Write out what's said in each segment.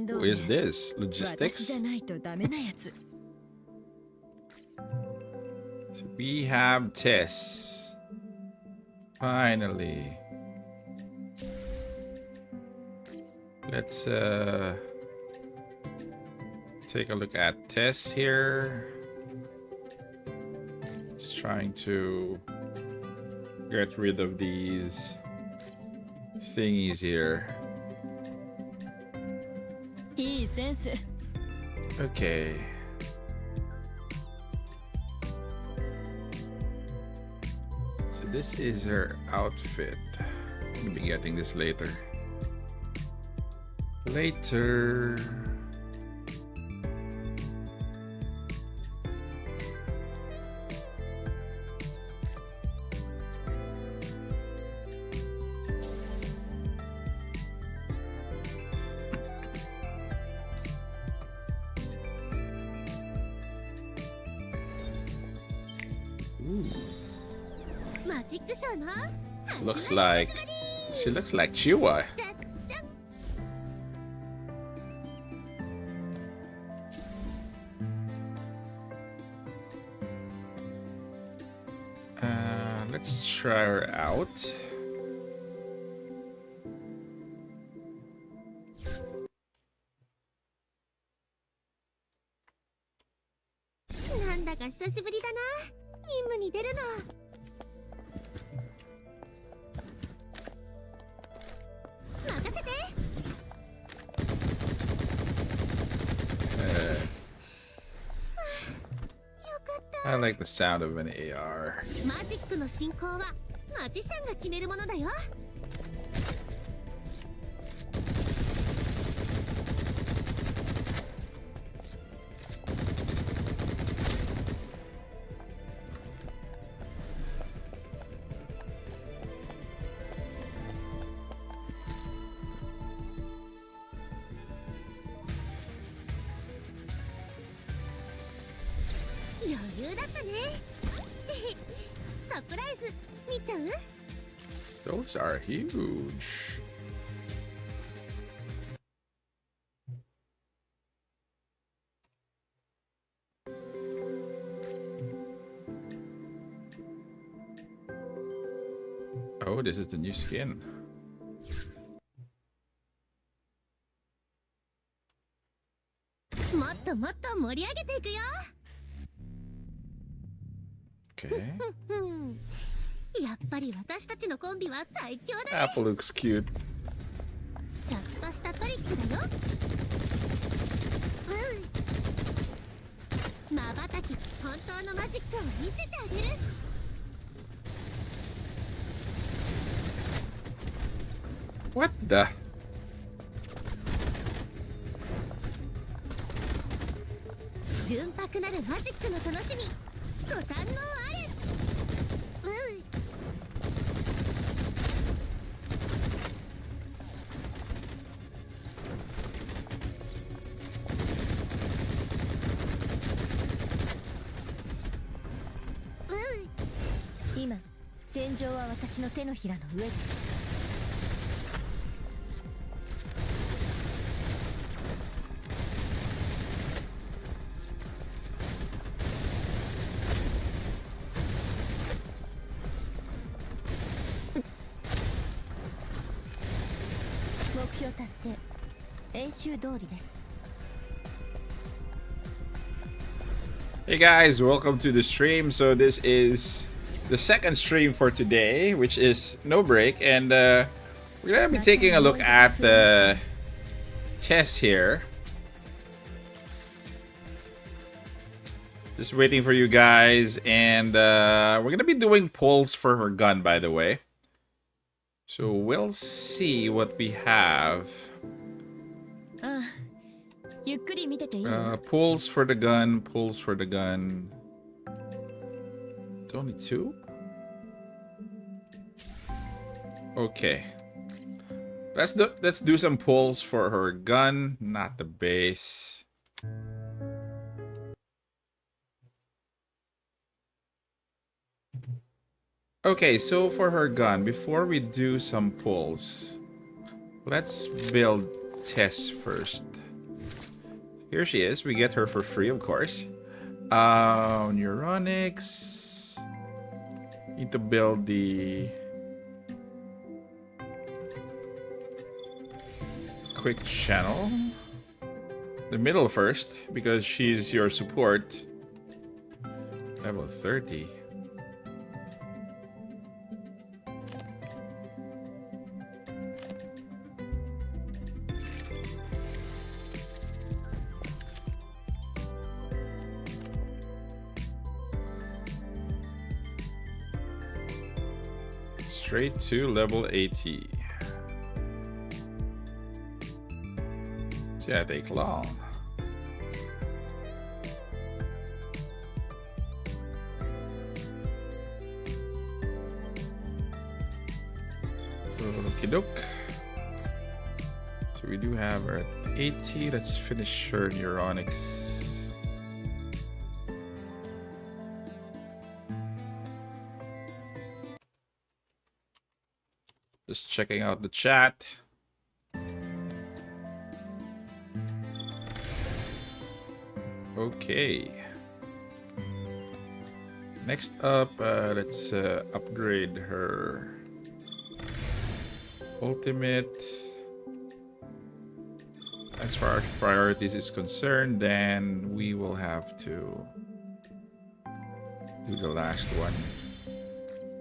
Who is this? Logistics? So we have Tess. Finally. Let's take a look at Tess here. Just trying to get rid of these thingies here. Okay. So this is her outfit. I'll be getting this later. Later. Looks like she looks like Chiwa. Let's try her out. I like the sound of an AR. Those are huge. Oh, this is the new skin. Okay. Apple looks cute. What the? Hey guys, welcome to the stream. So this is the second stream for today, which is Snowbreak, and we're gonna be taking a look at the Tess here. Just waiting for you guys, and we're gonna be doing pulls for her gun, by the way. So we'll see what we have. Pulls for the gun, pulls for the gun. It's only 2? Okay. Let's do some pulls for her gun, not the base. Okay, so for her gun, before we do some pulls, let's build Tess first. Here she is. We get her for free, of course. Neuronics. Need to build the quick channel. The middle first, because she's your support. Level 30. Straight to level 80. Yeah, take long. Okie doke. So we do have her at 80. Let's finish her neuronics. Just checking out the chat. Okay. Next up, let's upgrade her ultimate. As far as priorities is concerned, then we will have to do the last one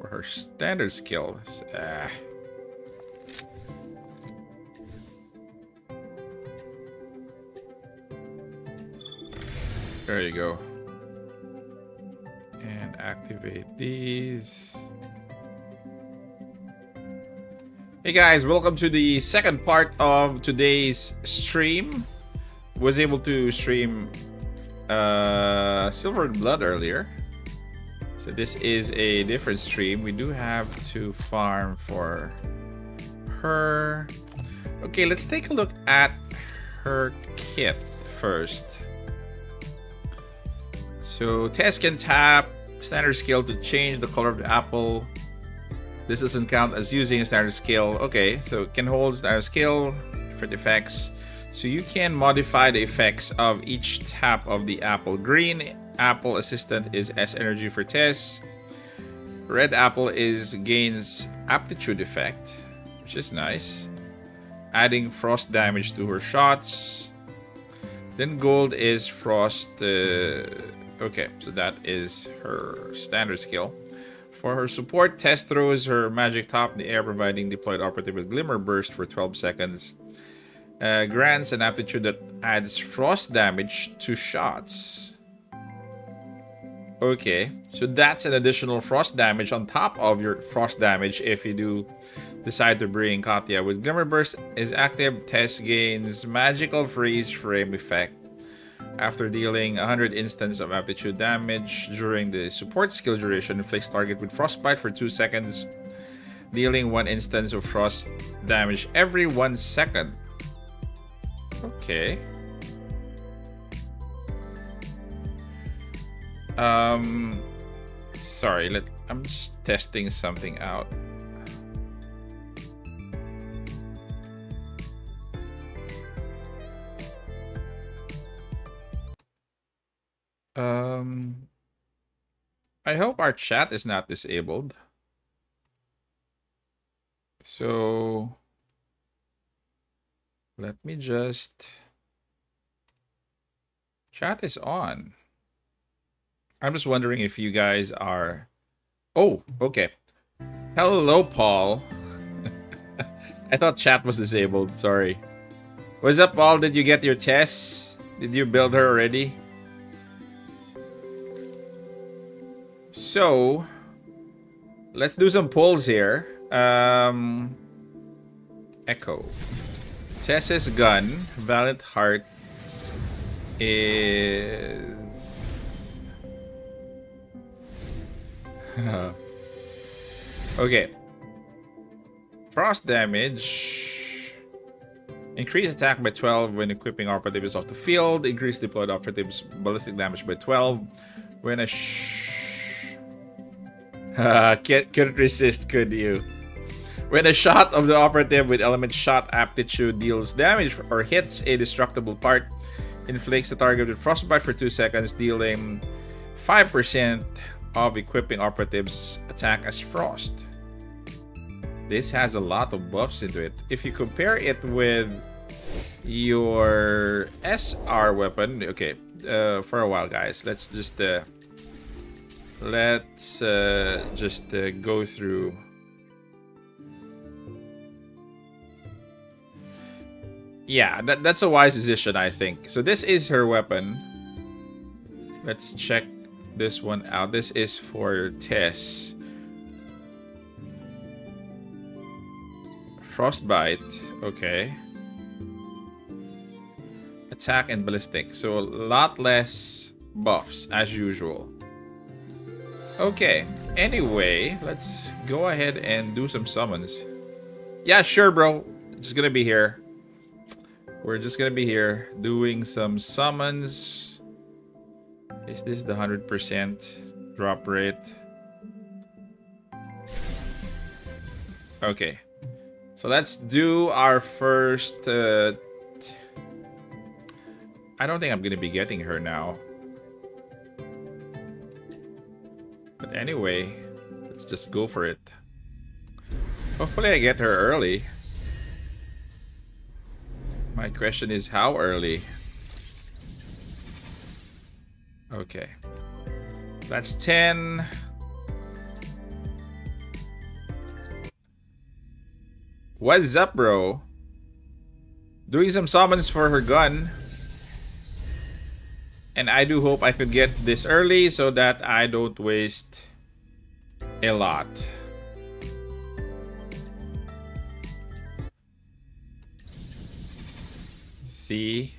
for her standard skills. There you go. And activate these. Hey guys, welcome to the second part of today's stream. Was able to stream Silver Blood earlier. So this is a different stream. We do have to farm for her. Okay, let's take a look at her kit first. So Tess can tap standard skill to change the color of the apple. This doesn't count as using a standard skill. Okay, so it can hold standard skill, different effects. So you can modify the effects of each tap of the apple. Green apple assistant is S energy for Tess. Red apple is gains aptitude effect, which is nice. Adding frost damage to her shots. Then gold is frost. Okay, so that is her standard skill. For her support, Tess throws her magic top in the air, providing deployed operative with Glimmer Burst for 12 seconds. Grants an aptitude that adds frost damage to shots. Okay, so that's an additional frost damage on top of your frost damage if you do decide to bring Katya. With Glimmer Burst is active, Tess gains magical freeze frame effect. After dealing 100 instance of aptitude damage during the support skill duration, inflicts target with frostbite for 2 seconds, dealing 1 instance of frost damage every 1 second. Okay. Sorry, I'm just testing something out. I hope our chat is not disabled. So let me just... Chat is on. I'm just wondering if you guys are... Oh, okay. Hello, Paul. I thought chat was disabled. Sorry. What's up, Paul? Did you get your Tess? Did you build her already? So, let's do some polls here. Echo. Tess's gun, Valiant Heart, is... Okay. Frost damage. Increase attack by 12 when equipping operatives off the field. Increase deployed operatives ballistic damage by 12 when a Couldn't resist, could you? When a shot of the operative with element shot aptitude deals damage or hits a destructible part, inflicts the target with frostbite for 2 seconds, dealing 5% of equipping operatives attack as frost. This has a lot of buffs into it. If you compare it with your SR weapon, okay, for a while, guys, let's just go through. Yeah, that's a wise decision, I think. So this is her weapon. Let's check this one out. This is for Tess. Frostbite, okay. Attack and ballistic, so a lot less buffs as usual. Okay, anyway, let's go ahead and do some summons. Yeah, sure, bro. Just gonna be here. We're just gonna be here doing some summons. Is this the 100% drop rate? Okay. So let's do our first... I don't think I'm going to be getting her now. But anyway, let's just go for it. Hopefully I get her early. My question is how early? Okay. That's 10. What's up, bro? Doing some summons for her gun. And I do hope I could get this early so that I don't waste a lot. See?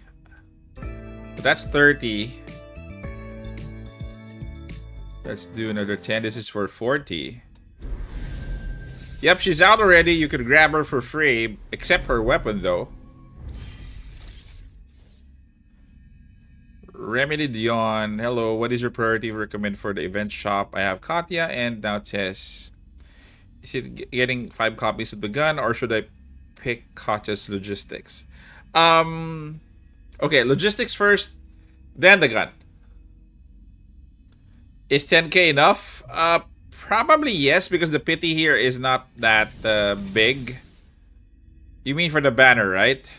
But that's 30. Let's do another 10. This is for 40. Yep, she's out already. You could grab her for free, except her weapon, though. Remedy Dion. Hello, what is your priority recommend for the event shop? I have Katya and now Tess. Is it getting 5 copies of the gun, or should I pick Katya's logistics? Okay, logistics first, then the gun. Is 10k enough? Probably yes, because the pity here is not that big. You mean for the banner, right?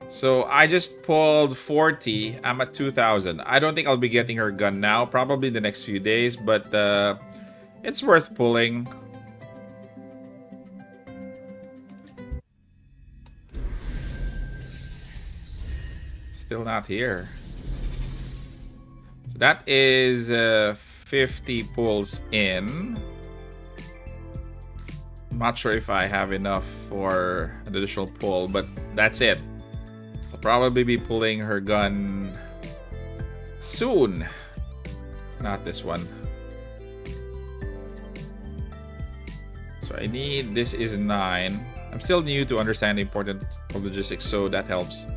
So I just pulled 40. I'm at 2,000. I don't think I'll be getting her gun now. Probably the next few days, but it's worth pulling. Still not here. So that is 50 pulls in. I'm not sure if I have enough for an additional pull, but that's it. I'll probably be pulling her gun soon. Not this one. So I need, this is 9. I'm still new to understand the importance of logistics, so that helps.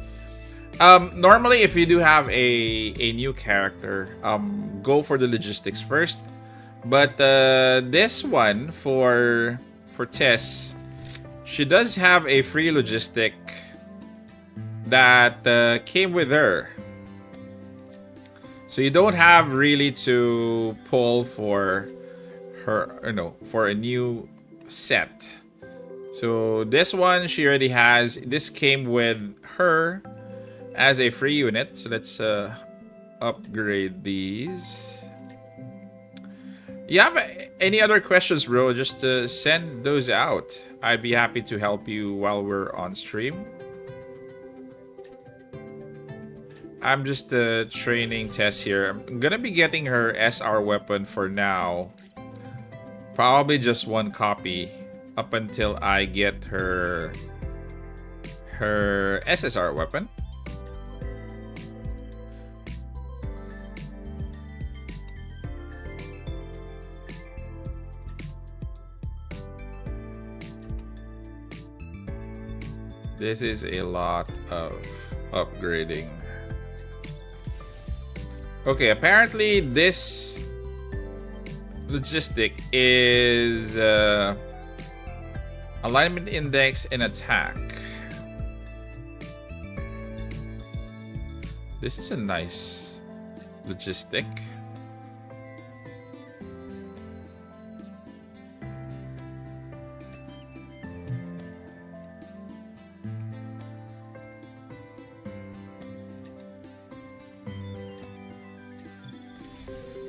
Normally, if you do have a new character, go for the logistics first. But this one for Tess, she does have a free logistic that came with her. So you don't have really to pull for her, or no, for a new set. So this one she already has. This came with her as a free unit. So let's upgrade these. You have any other questions, bro? Just send those out. I'd be happy to help you while we're on stream. I'm just training Tess here. I'm gonna be getting her SR weapon for now. Probably just 1 copy up until I get her SSR weapon. This is a lot of upgrading. Okay, apparently this logistic is alignment index and attack. This is a nice logistic.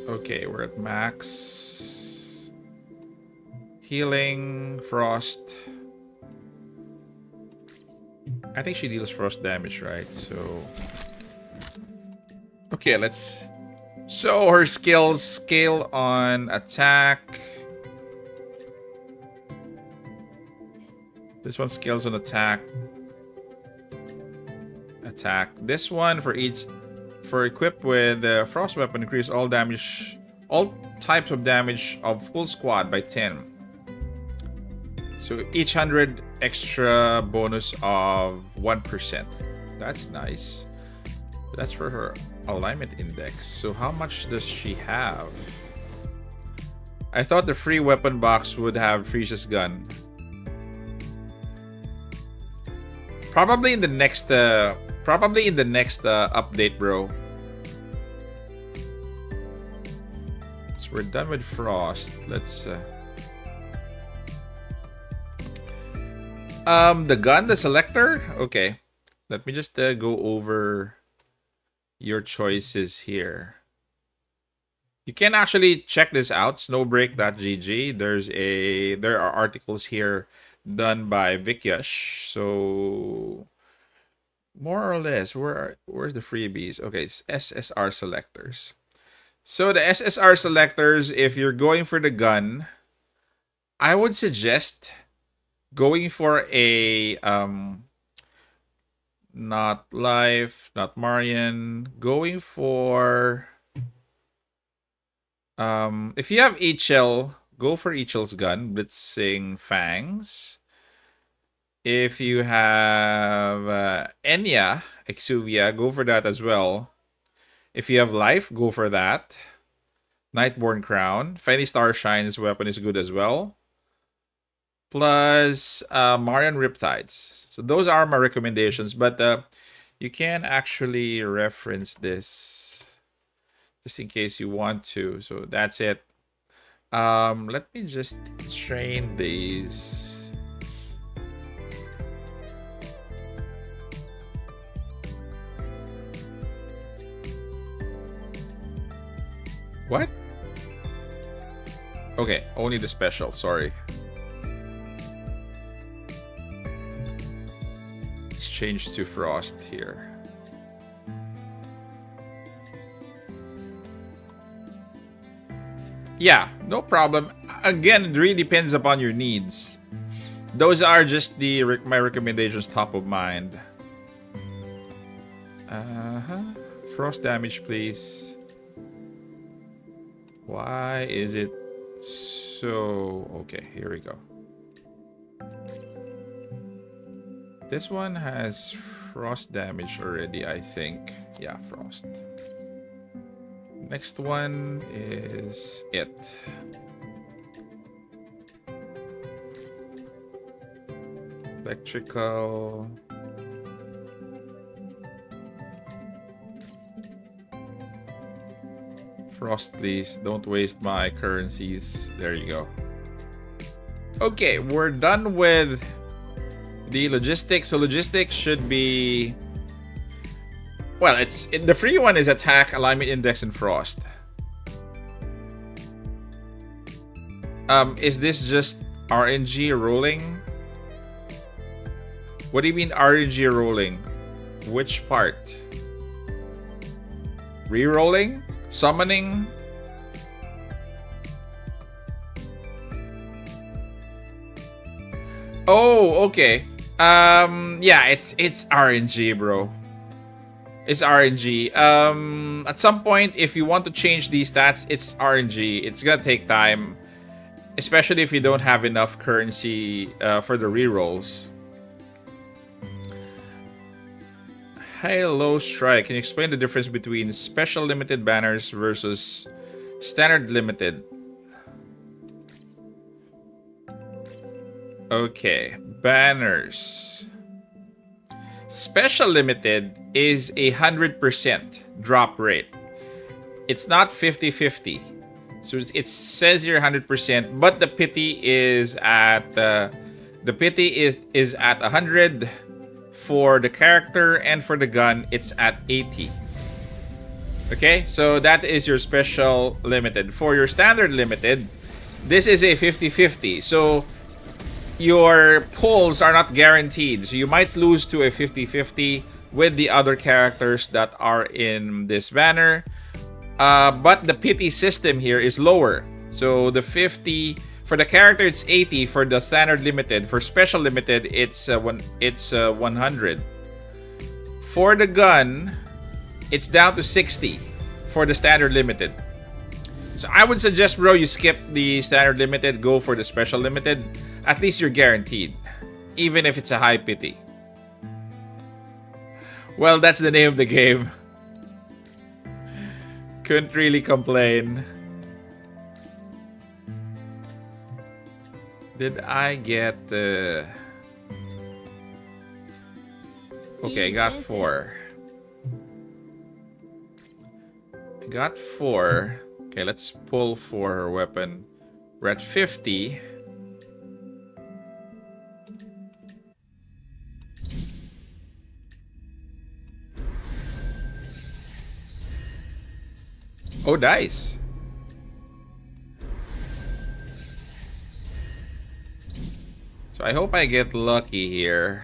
Okay, we're at max. Healing, frost. I think she deals frost damage, right? So... Okay, let's... So her skills scale on attack. This one scales on attack. Attack. This one for each... For equipped with the frost weapon, increase all damage, all types of damage of full squad by 10. So each 100 extra bonus of 1%. That's nice. That's for her alignment index. So how much does she have? I thought the free weapon box would have Frieza's gun. Probably in the next update, bro. So we're done with frost. Let's the gun, the selector. Okay, let me just go over your choices here. You can actually check this out, snowbreak.gg. There are articles here done by Vikyush. So more or less, where's the freebies? Okay, it's SSR selectors. So the SSR selectors, if you're going for the gun, I would suggest going for a not Life, not Marian, going for if you have HL, go for HL's gun, Blitzing Fangs. If you have Enya, Exuvia, go for that as well. If you have Life, go for that. Nightborn Crown. Fenny Starshine's weapon is good as well. Plus Marian Riptides. So those are my recommendations. But you can actually reference this just in case you want to. So that's it. Let me just train these. What? Okay, only the special, sorry. Let's change to Frost here. Yeah, no problem. Again, it really depends upon your needs. Those are just my recommendations top of mind. Frost damage, please. Why is it so... Okay, here we go. This one has frost damage already, I think. Yeah, frost. Next one is it. Electrical... Frost, please. Don't waste my currencies. There you go. Okay, we're done with the logistics. So logistics should be... Well, the free one is attack, alignment index, and frost. Is this just RNG rolling? What do you mean RNG rolling? Which part? Re-rolling? Summoning? Oh, okay. Yeah, it's RNG, bro. It's RNG. At some point, if you want to change these stats, it's RNG. It's gonna take time, especially if you don't have enough currency for the rerolls. Hello, Strike. Can you explain the difference between special limited banners versus standard limited? Okay, banners. Special limited is 100% drop rate. It's not 50-50. So it says here 100%, but the pity is at is at 100 for the character, and for the gun it's at 80. Okay, so that is your special limited. For your standard limited, this is a 50-50. So your pulls are not guaranteed. So you might lose to a 50-50 with the other characters that are in this banner. But the pity system here is lower. So the 50 for the character, it's 80. For the standard limited, for special limited, it's 100. For the gun, it's down to 60 for the standard limited. So I would suggest, bro, you skip the standard limited, go for the special limited. At least you're guaranteed, even if it's a high pity. Well, that's the name of the game. Couldn't really complain. Did I get okay, I got 4. I got 4. Okay, let's pull for her weapon. We're at 50. Oh, dice. So I hope I get lucky here.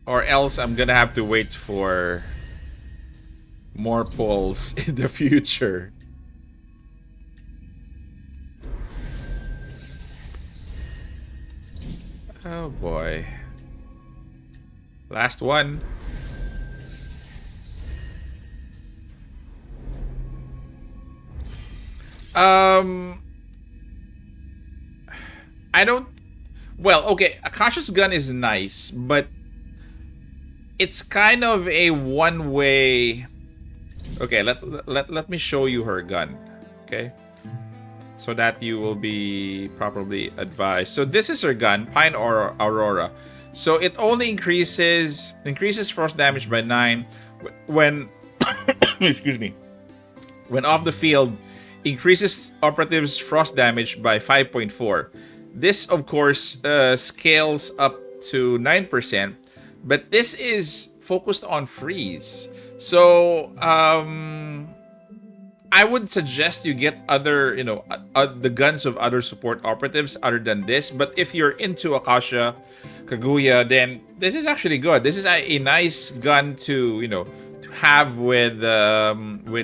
Or else I'm gonna have to wait for more pulls in the future. Oh boy. Last one. I don't. Well, okay. Akasha's gun is nice, but it's kind of a one-way. Okay, let me show you her gun. Okay, so that you will be properly advised. So this is her gun, Pine or Aurora. So it only increases frost damage by 9 when excuse me, when off the field, increases operatives frost damage by 5.4. This of course scales up to 9%, but this is focused on freeze. So I would suggest you get other, the guns of other support operatives other than this. But if you're into Akasha, Kaguya, then this is actually good. This is a nice gun to have with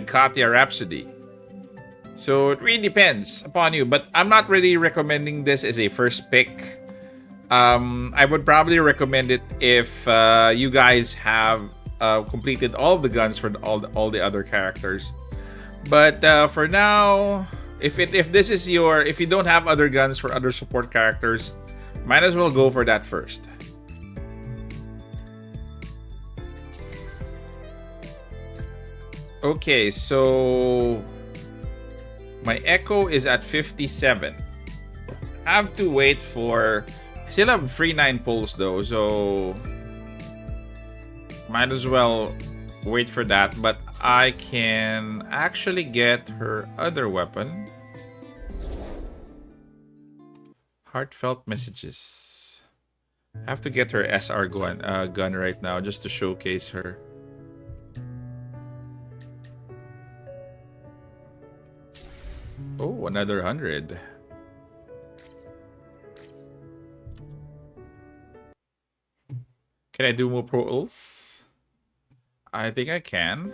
Katya Rhapsody. So it really depends upon you. But I'm not really recommending this as a first pick. I would probably recommend it if you guys have completed all of the guns for all the other characters. But for now, if you don't have other guns for other support characters, might as well go for that first. Okay, so my Echo is at 57. I have to wait for. I still have free 9 pulls though, so might as well wait for that. But I can actually get her other weapon. Heartfelt messages. I have to get her SR gun right now just to showcase her. Oh, another 100. Can I do more pulls? I think I can.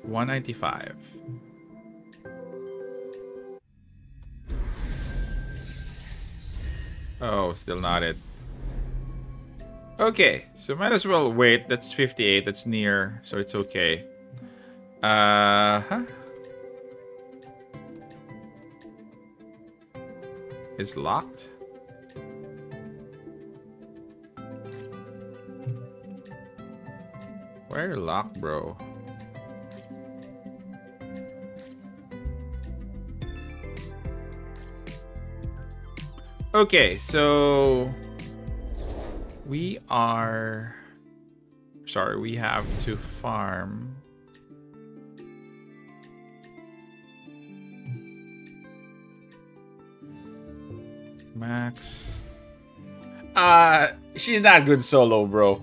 195. Oh, still not it. Okay, so might as well wait. That's 58. That's near, so it's okay. It's locked. Why are you locked, bro? Okay, so we are... Sorry, we have to farm. Max. She's not good solo, bro.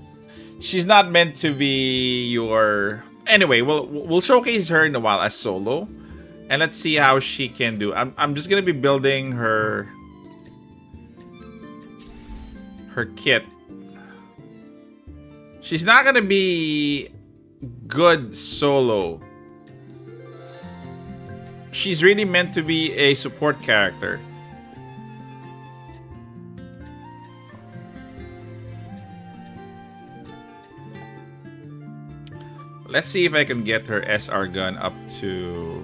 She's not meant to be your... Anyway, we'll showcase her in a while as solo. And let's see how she can do. I'm just gonna be building her kit. She's not gonna be good solo. She's really meant to be a support character. Let's see if I can get her SR gun up to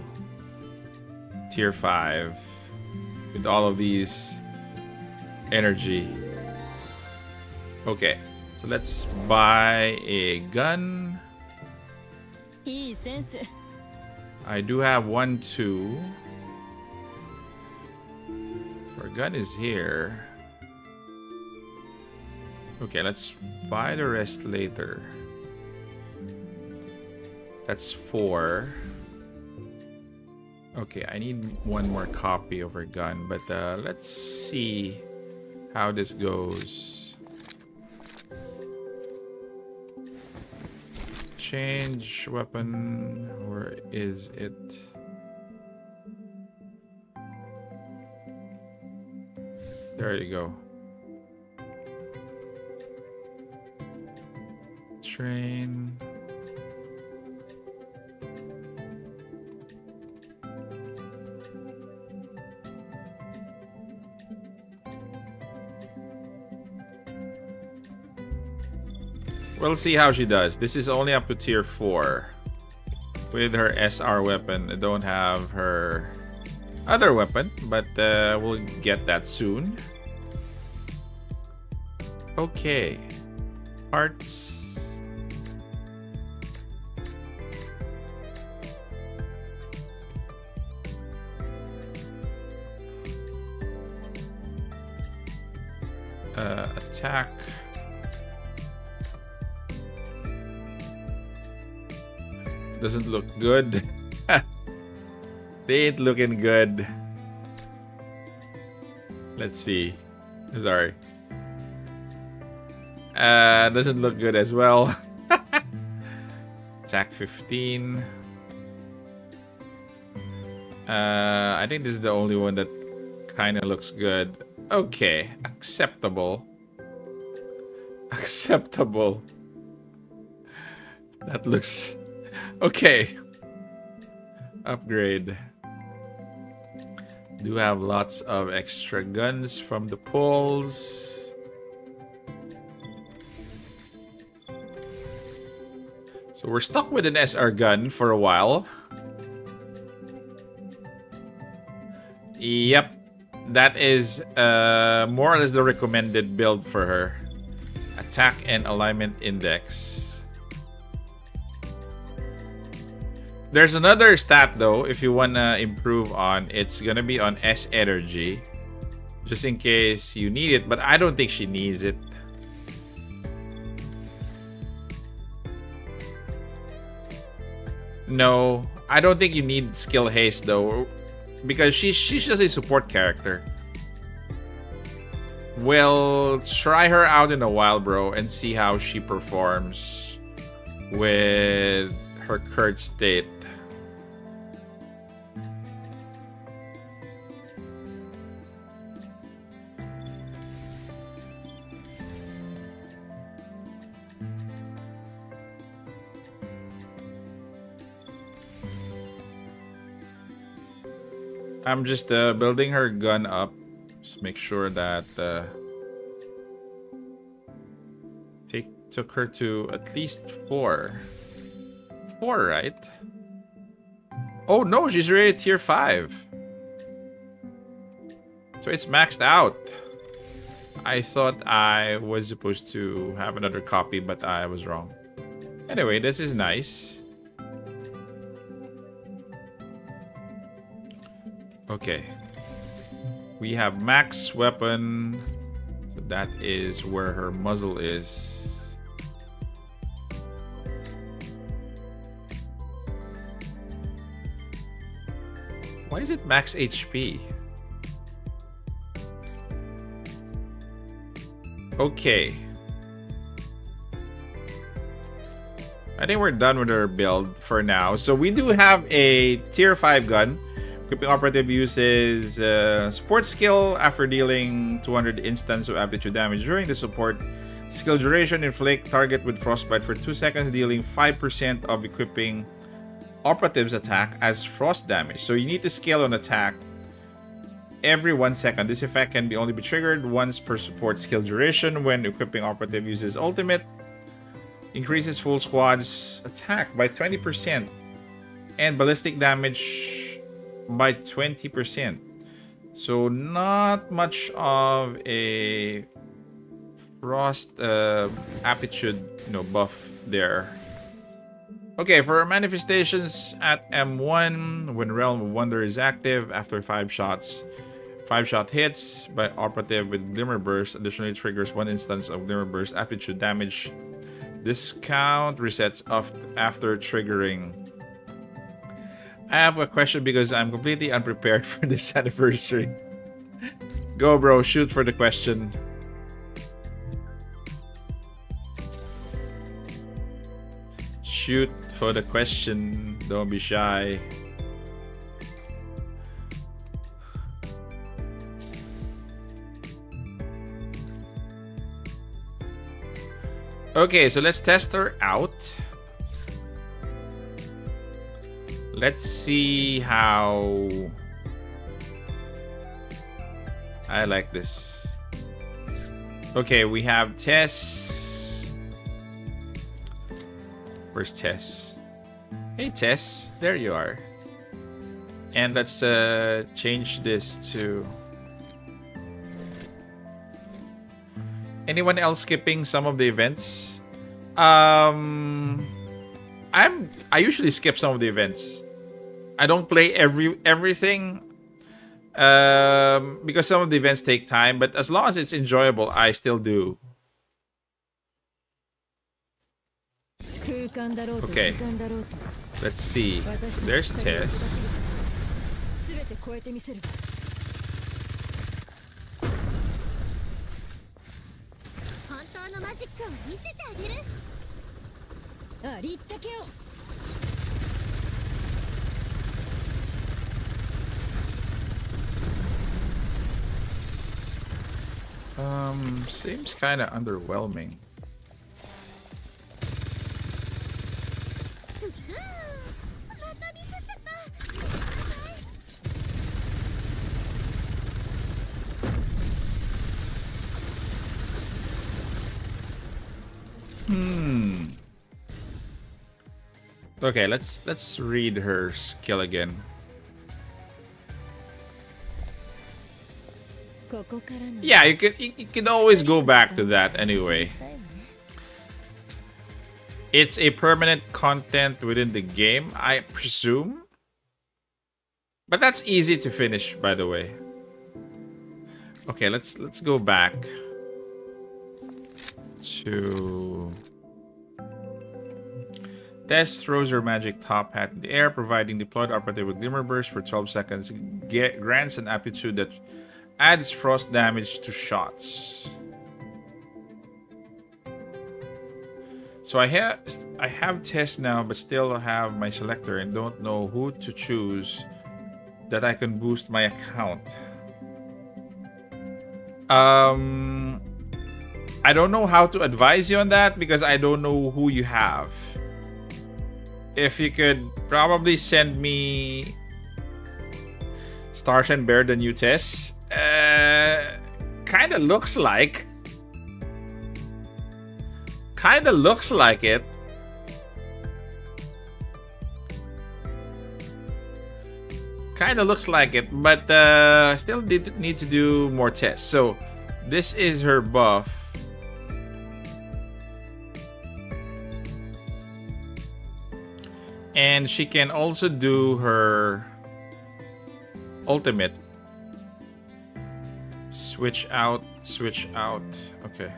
tier 5 with all of these energy. Okay, so let's buy a gun. I do have 1, 2. Our gun is here. Okay, let's buy the rest later. That's 4. Okay, I need 1 more copy of her gun, but let's see how this goes. Change weapon. Where is it? There you go. Train. We'll see how she does. This is only up to tier 4 with her SR weapon. I don't have her other weapon, but we'll get that soon. Okay. Parts. Attack. Doesn't look good. They ain't looking good. Let's see. Sorry. Doesn't look good as well. Attack 15. I think this is the only one that kind of looks good. Okay, acceptable. Acceptable. That looks... Okay. Upgrade. Do have lots of extra guns from the polls. So we're stuck with an SR gun for a while. Yep. That is more or less the recommended build for her. Attack and alignment index. There's another stat though, if you wanna improve on, it's gonna be on S energy. Just in case you need it, but I don't think she needs it. No, I don't think you need skill haste though, because she's just a support character. We'll try her out in a while, bro, and see how she performs with her current state. I'm just building her gun up. Just make sure that took her to at least 4. 4, right? Oh no, she's already at tier 5. So it's maxed out. I thought I was supposed to have another copy, but I was wrong. Anyway, this is nice. Okay. We have max weapon. So that is where her muzzle is. Why is it max HP? Okay. I think we're done with our build for now. So we do have a tier 5 gun. Equipping operative uses support skill after dealing 200 instance of aptitude damage during the support skill duration. Inflict target with frostbite for 2 seconds, dealing 5% of equipping operative's attack as frost damage. So you need to scale on attack every 1 second. This effect can only be triggered once per support skill duration. When equipping operative uses ultimate, increases full squad's attack by 20% and ballistic damage by 20%. So not much of a frost aptitude, buff there. Okay, for manifestations at M1, when Realm of Wonder is active after 5 shots, 5-shot hits by operative with Glimmer Burst additionally triggers 1 instance of Glimmer Burst aptitude damage. This count resets after triggering. I have a question because I'm completely unprepared for this anniversary. Go, bro. Shoot for the question. Shoot for the question. Don't be shy. Okay, so let's test her out. Let's see how I like this. Okay, we have Tess. Where's Tess? Hey, Tess. There you are. And let's change this to... Anyone else skipping some of the events? I usually skip some of the events. I don't play everything because some of the events take time, but as long as it's enjoyable, I still do. Okay. Let's see. So there's Tess. Seems kind of underwhelming. Okay, let's read her skill again. Yeah, you can always go back to that anyway. It's a permanent content within the game, I presume. But that's easy to finish, by the way. Okay, let's go back to Tess throws her magic top hat in the air, providing deployed operative with Glimmer Burst for 12 seconds. Grants an aptitude that adds frost damage to shots. So I have Tess now, but still have my selector and don't know who to choose that I can boost my account. I don't know how to advise you on that because I don't know who you have. If you could probably send me Stars and Bear the new Tess. Kinda looks like it. Kinda looks like it, but still need to do more tests. So this is her buff. And she can also do her ultimate. Switch out, switch out. Okay.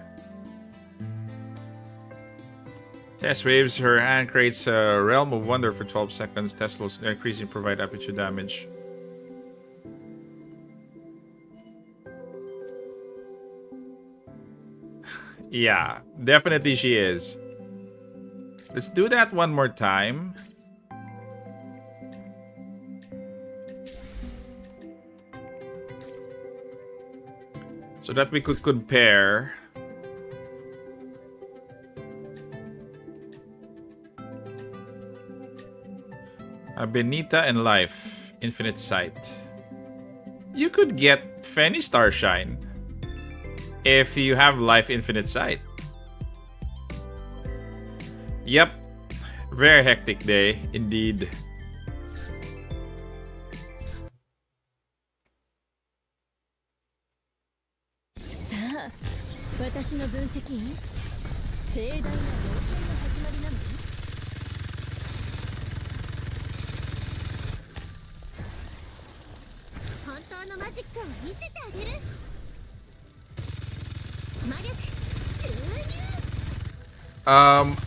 Tess waves her hand, creates a realm of wonder for 12 seconds. Tess will increase and provide up to damage. Yeah, definitely she is. Let's do that one more time. So that we could compare. Benita and Life, Infinite Sight. You could get Fenny Starshine if you have Life Infinite Sight. Yep. Very hectic day, indeed.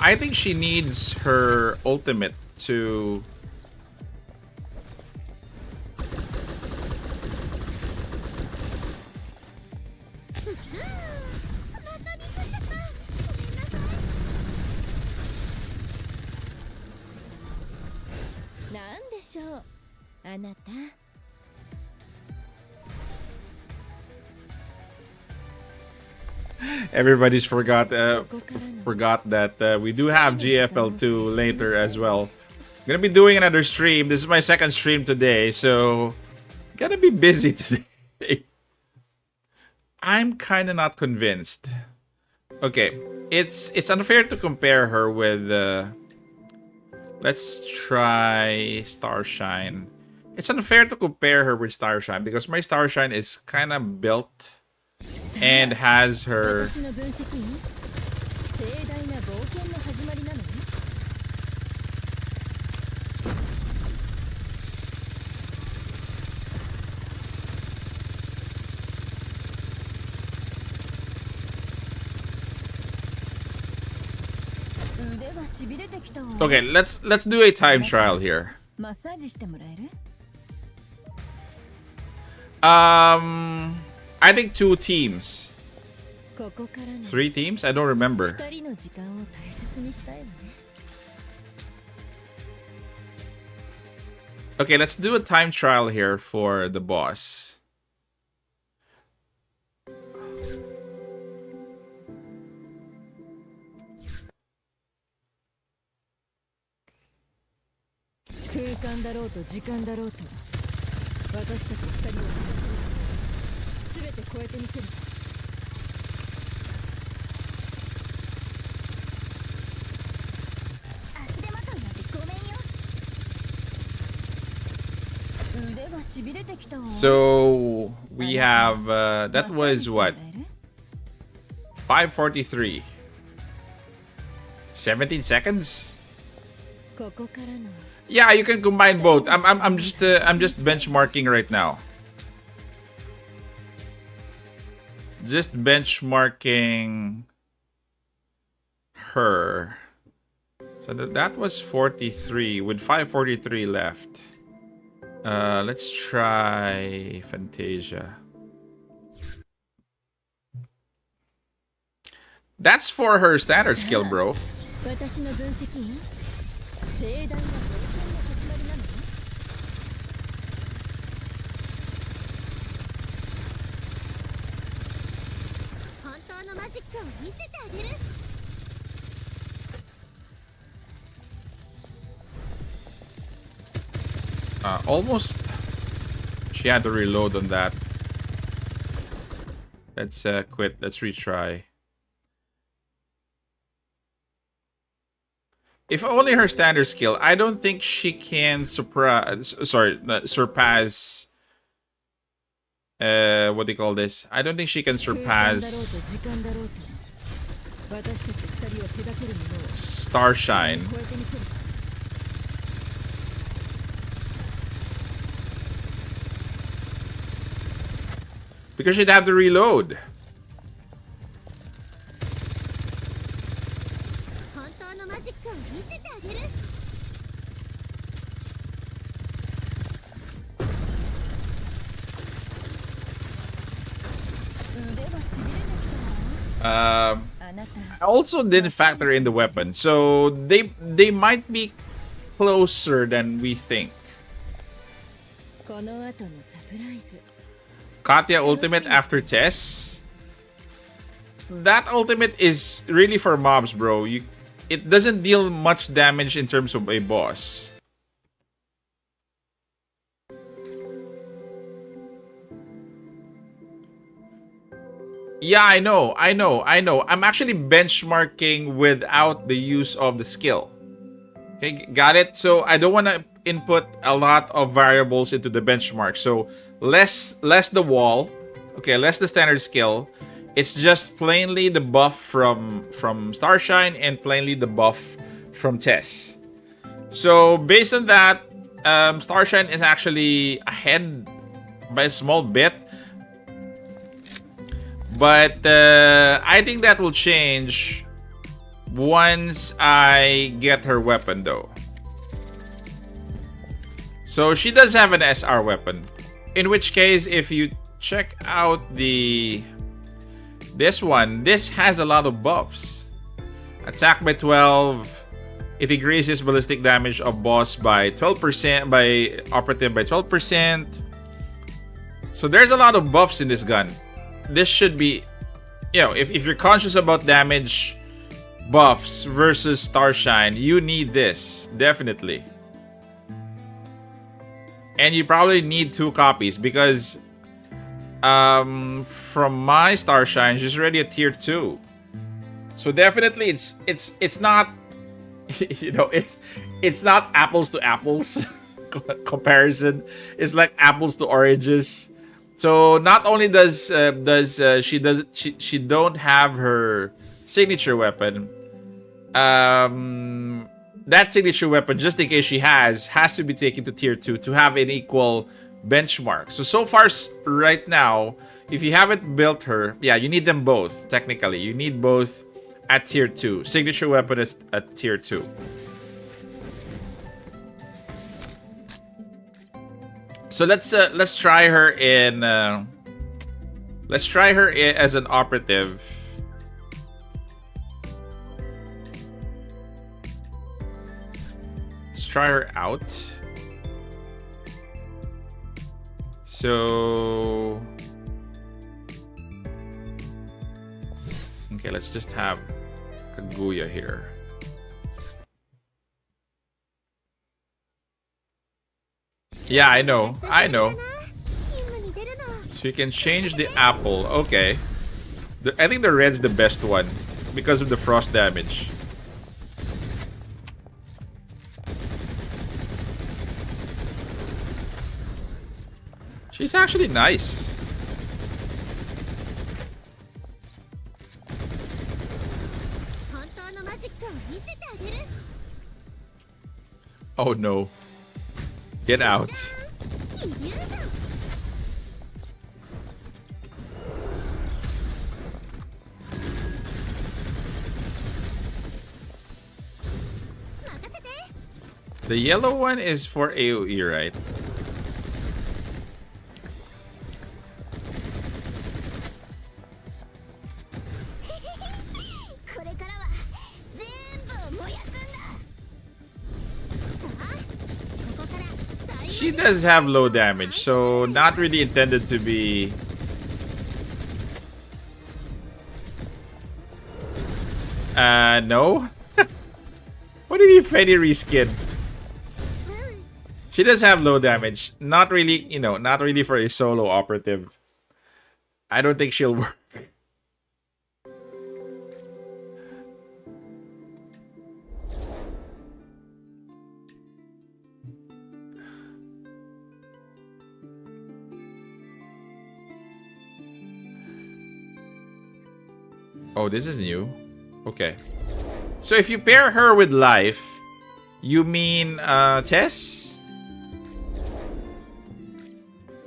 I think she needs her ultimate to... Everybody's forgot that we do have GFL2 later as well. I'm gonna be doing another stream. This is my second stream today, so gonna be busy today. I'm kind of not convinced. Okay, it's unfair to compare her with. Let's try Starshine. It's unfair to compare her with Starshine because my Starshine is kind of built and has her... Okay, let's do a time trial here. I think 2 teams. 3 teams? I don't remember. Okay, let's do a time trial here for the boss. So we have that was what, 5:43, 17 seconds. Yeah, you can combine both. I'm just benchmarking right now. Just benchmarking her. So that was 43 with 5:43 left. Let's try Phantasia. That's for her standard skill, bro. Almost. She had to reload on that. Let's quit. Let's retry. If only her standard skill. I don't think she can surpass. What do you call this? I don't think she can surpass Starshine. Because she'd have to reload. I also didn't factor in the weapon, so they might be closer than we think. Katya ultimate after Tess. That ultimate is really for mobs, bro. It doesn't deal much damage in terms of a boss. Yeah, I know. I'm actually benchmarking without the use of the skill. Okay, got it? So I don't want to input a lot of variables into the benchmark. So less the wall. Okay, less the standard skill. It's just plainly the buff from Starshine and plainly the buff from Tess. So based on that, Starshine is actually ahead by a small bit. But I think that will change once I get her weapon, though. So she does have an SR weapon. In which case, if you check out this one, this has a lot of buffs. Attack by 12. It increases ballistic damage of boss by 12%, by operative by 12%. So there's a lot of buffs in this gun. This should be, if you're conscious about damage buffs versus Starshine, you need this, definitely. And you probably need 2 copies because from my Starshine, she's already a tier 2. So definitely it's not it's not apples to apples comparison. It's like apples to oranges. So not only does she don't have her signature weapon, that signature weapon, just in case she has to be taken to tier 2 to have an equal benchmark. So far right now, if you haven't built her, yeah, you need them both. Technically, you need both at tier 2. Signature weapon is at tier 2. So let's try her in as an operative. Let's try her out. So okay, let's just have Kaguya here. Yeah, I know. So you can change the apple. Okay. I think the red's the best one because of the frost damage. She's actually nice. Oh no. Get out. The yellow one is for AoE, right? She does have low damage, so not really intended to be... no? What do you mean Freddy reskin? She does have low damage. Not really, not really for a solo operative. I don't think she'll work. Oh, this is new. Okay. So if you pair her with Life, you mean Tess?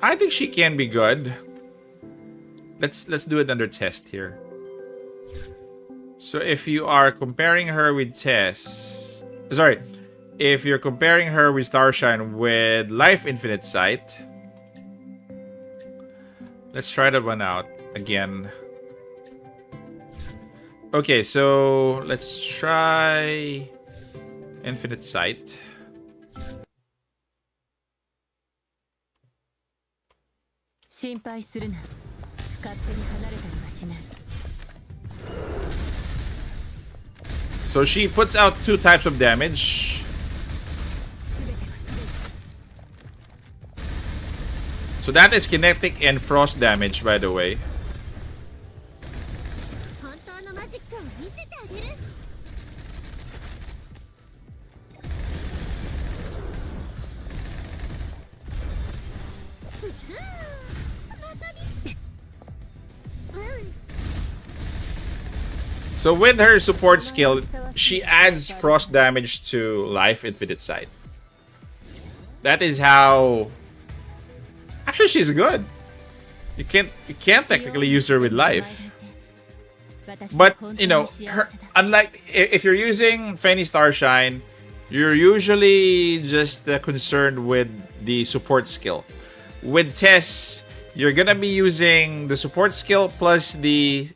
I think she can be good. let's do it under test here. So if you are comparing her with Tess, sorry, if you're comparing her with Starshine with Life Infinite Sight, let's try that one out again. Okay, so let's try Infinite Sight. So she puts out 2 types of damage. So that is kinetic and frost damage, by the way. So with her support skill, she adds frost damage to Life Infinite Sight. That is how... Actually, she's good. You can't technically use her with life. But, you know, her, unlike if you're using Fanny Starshine, you're usually just concerned with the support skill. With Tess, you're gonna be using the support skill plus the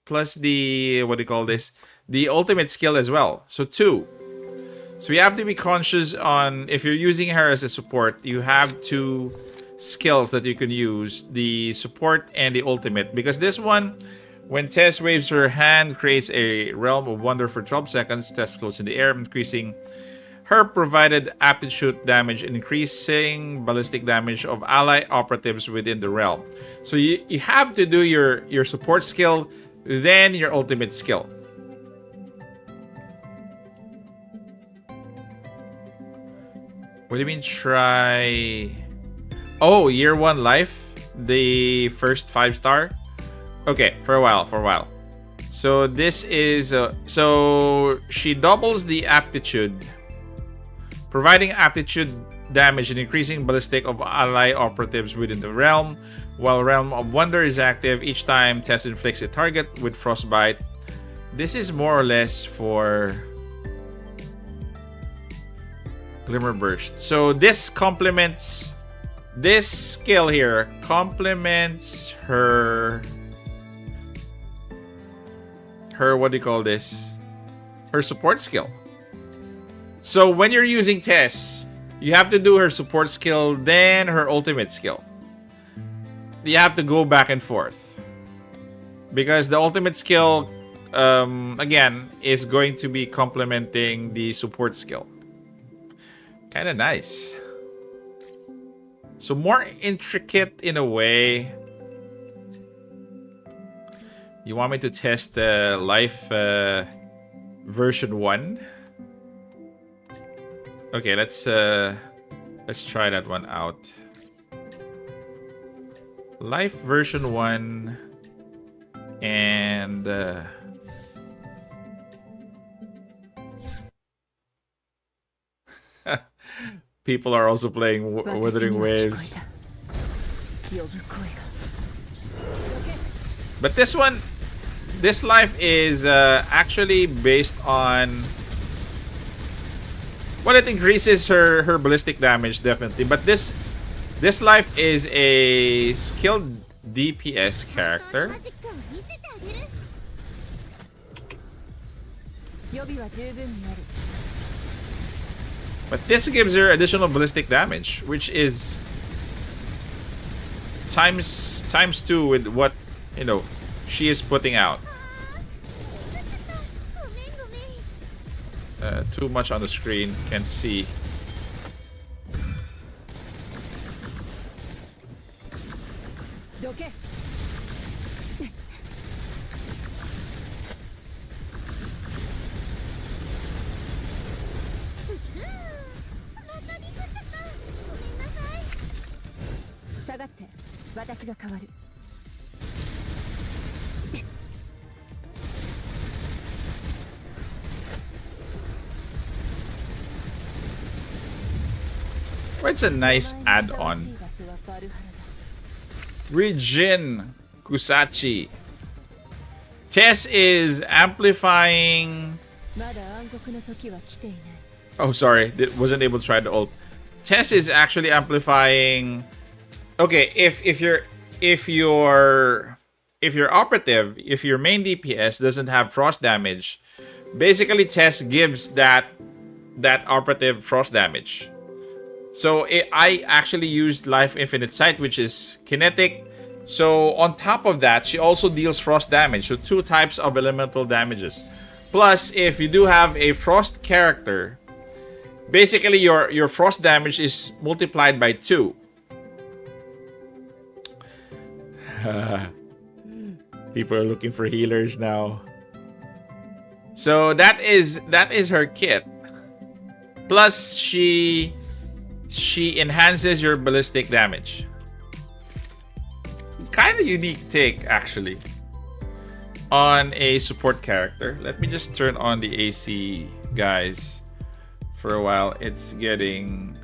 what do you call this? The ultimate skill as well. So 2. So you have to be conscious on, if you're using her as a support, you have 2 skills that you can use, the support and the ultimate, because this one, when Tess waves her hand, creates a realm of wonder for 12 seconds. Tess floats in the air, increasing her provided aptitude damage and increasing ballistic damage of ally operatives within the realm. So you have to do your support skill, then your ultimate skill. What do you mean try? Oh, year 1 life, the first 5-star. Okay, for a while. So this is so she doubles the aptitude, providing aptitude damage and increasing ballistic of ally operatives within the realm. While Realm of Wonder is active, each time Tess inflicts a target with Frostbite. This is more or less for Glimmer Burst. So this complements, this skill here complements her what do you call this? Her support skill. So when you're using Tess, you have to do her support skill, then her ultimate skill. You have to go back and forth, because the ultimate skill again is going to be complementing the support skill. Kind of nice. So more intricate in a way. You want me to test the life version 1? Okay, let's try that one out. Life version 1 and people are also playing Wuthering Waves. But this one, this life is actually based on, well, it increases her ballistic damage definitely, but this life is a skilled DPS character. But this gives her additional ballistic damage, which is times 2 with what, you know, she is putting out. Too much on the screen, can't see. Well, it's a nice add-on. Regen. Kusachi. Tess is amplifying. Oh, sorry. Wasn't able to try the ult. Tess is actually amplifying. Okay, if your operative, if your main DPS doesn't have frost damage, basically Tess gives that operative frost damage. So I actually used Life Infinite Sight, which is kinetic. So on top of that, she also deals frost damage. So 2 types of elemental damages. Plus, if you do have a frost character, basically your frost damage is multiplied by 2. People are looking for healers now. So that is her kit. Plus she enhances your ballistic damage. Kind of unique take actually on a support character. Let me just turn on the AC, guys, for a while. It's getting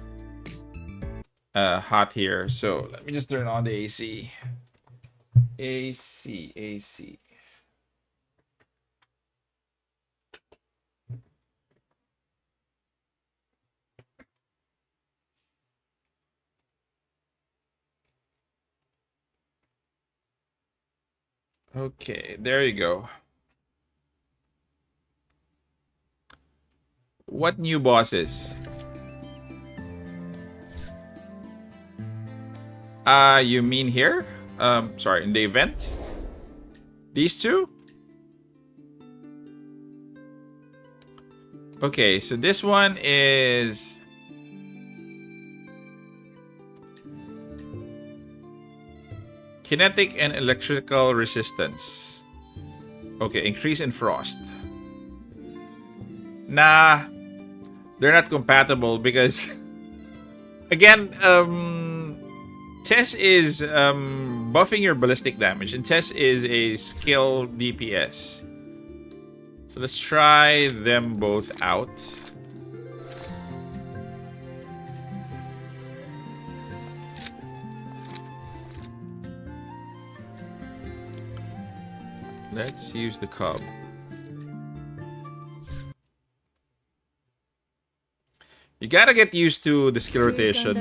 hot here, so let me just turn on the AC. AC. Okay, there you go. What new bosses? You mean here? Sorry, in the event? These two? Okay, so this one is... kinetic and electrical resistance. Okay, increase in frost. Nah, they're not compatible because... again, Tess is buffing your ballistic damage, and Tess is a skill DPS. So let's try them both out. Let's use the cub. You gotta get used to the skill rotation.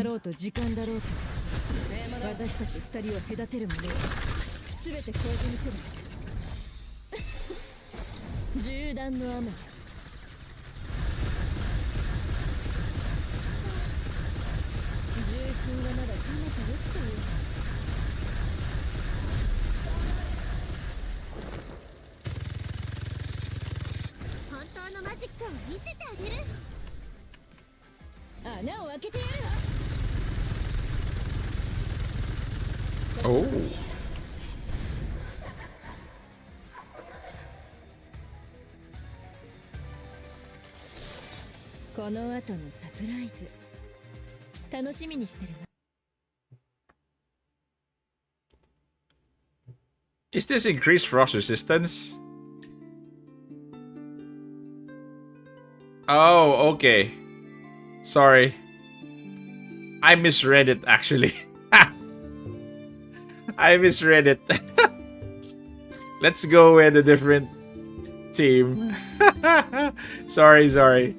Oh. Is this increased frost resistance? Oh, okay. Sorry. I misread it actually. I misread it. Let's go with a different team. Sorry.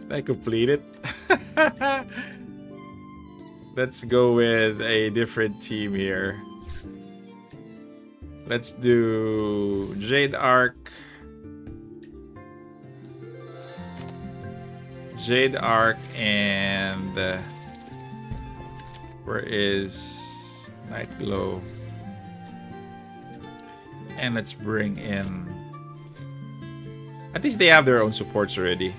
I completed. Let's go with a different team here. Let's do Jade Arc. And where is Night Glow? And let's bring in... at least they have their own supports already.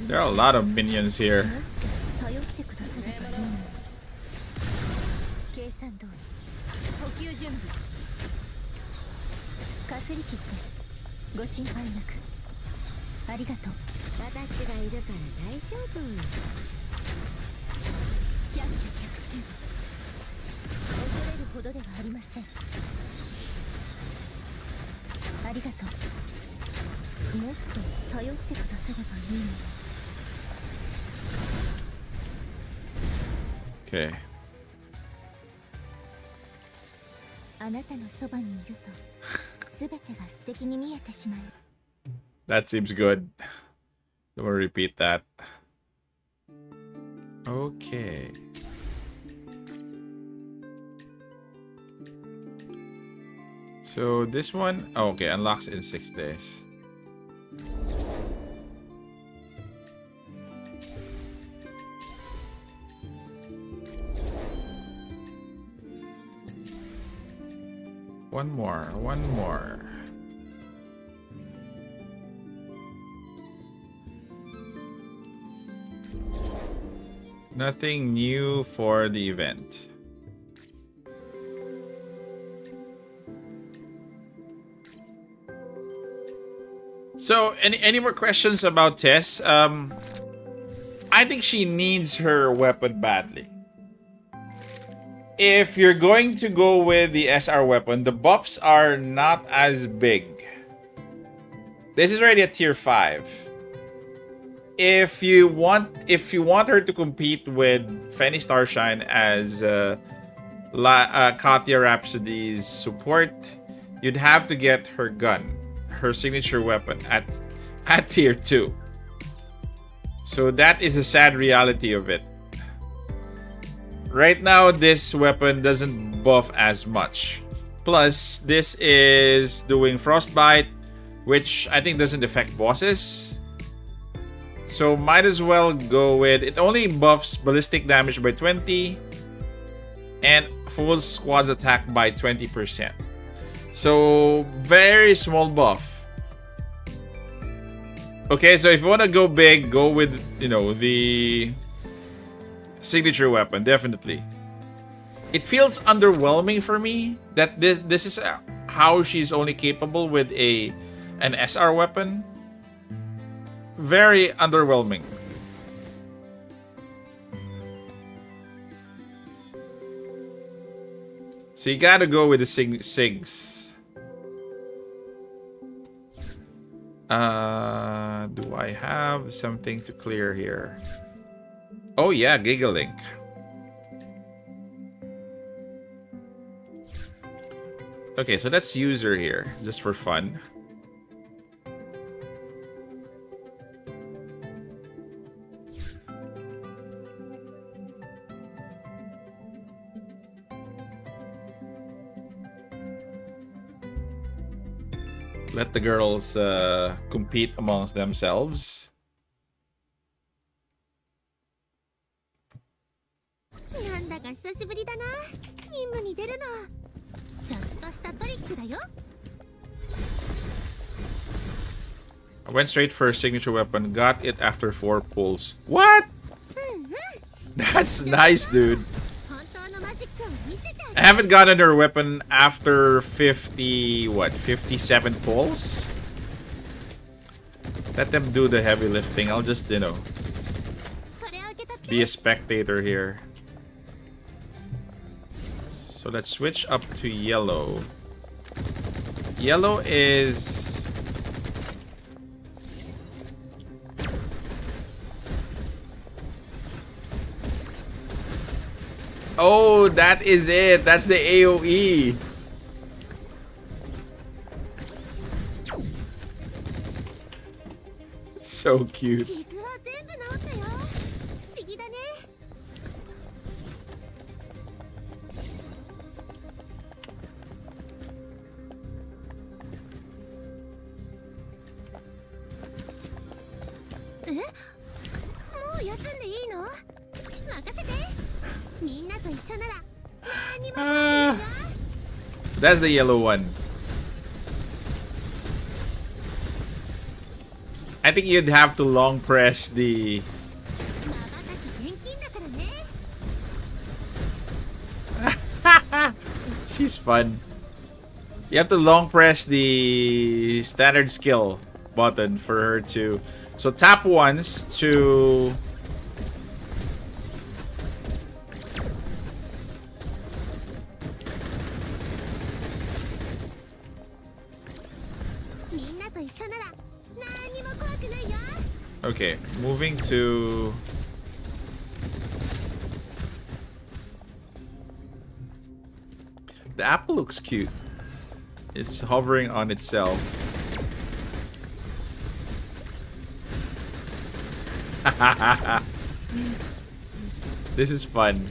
There are a lot of minions here. Okay. That seems good. Don't want to repeat that. Okay. So this one, oh, okay, unlocks in 6 days. One more. Nothing new for the event. So, any more questions about Tess? I think she needs her weapon badly. If you're going to go with the SR weapon, the buffs are not as big. This is already a tier 5. If you want her to compete with Fenny Starshine as Katya Rhapsody's support, you'd have to get her gun, her signature weapon at tier 2. So that is a sad reality of it. Right now, this weapon doesn't buff as much. Plus, this is doing Frostbite, which I think doesn't affect bosses. So might as well go with... It only buffs ballistic damage by 20 and full squad's attack by 20%. So, very small buff. Okay, so if you want to go big, go with, the signature weapon, definitely. It feels underwhelming for me that this is how she's only capable with an SR weapon. Very underwhelming. So you gotta go with the SIGs. Do I have something to clear here? Oh yeah, Gigalink. Okay, so let's use her here, just for fun. Let the girls compete amongst themselves. I went straight for a signature weapon, got it after 4 pulls. What? That's nice, dude. I haven't gotten her weapon after 57 pulls? Let them do the heavy lifting. I'll just, be a spectator here. So let's switch up to yellow. Yellow is... Oh, that is it. That's the AoE. So cute. That's the yellow one. I think you'd have to long press the... She's fun. You have to long press the standard skill button for her to... So tap once to... Okay, moving to... The apple looks cute. It's hovering on itself. This is fun.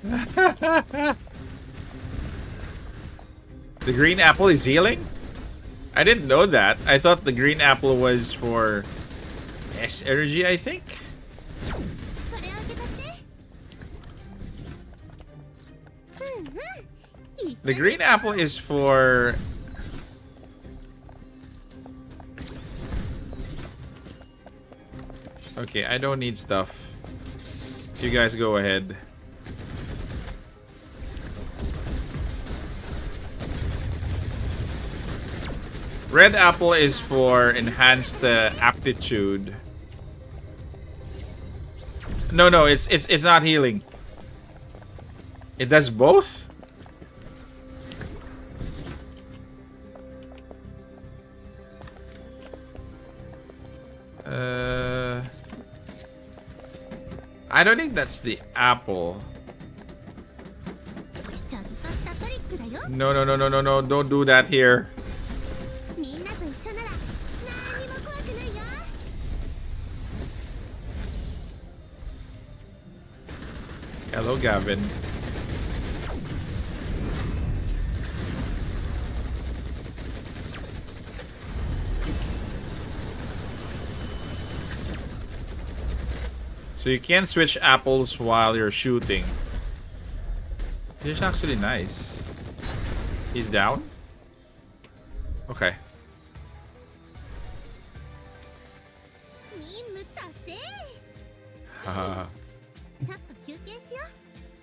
The green apple is healing? I didn't know that. I thought the green apple was for S energy, I think. The green apple is for... Okay, I don't need stuff. You guys go ahead. Red apple is for enhanced aptitude. No, it's not healing. It does both? I don't think that's the apple. No, don't do that here. Hello, Gavin. So you can't switch apples while you're shooting. This is actually nice. He's down? Okay.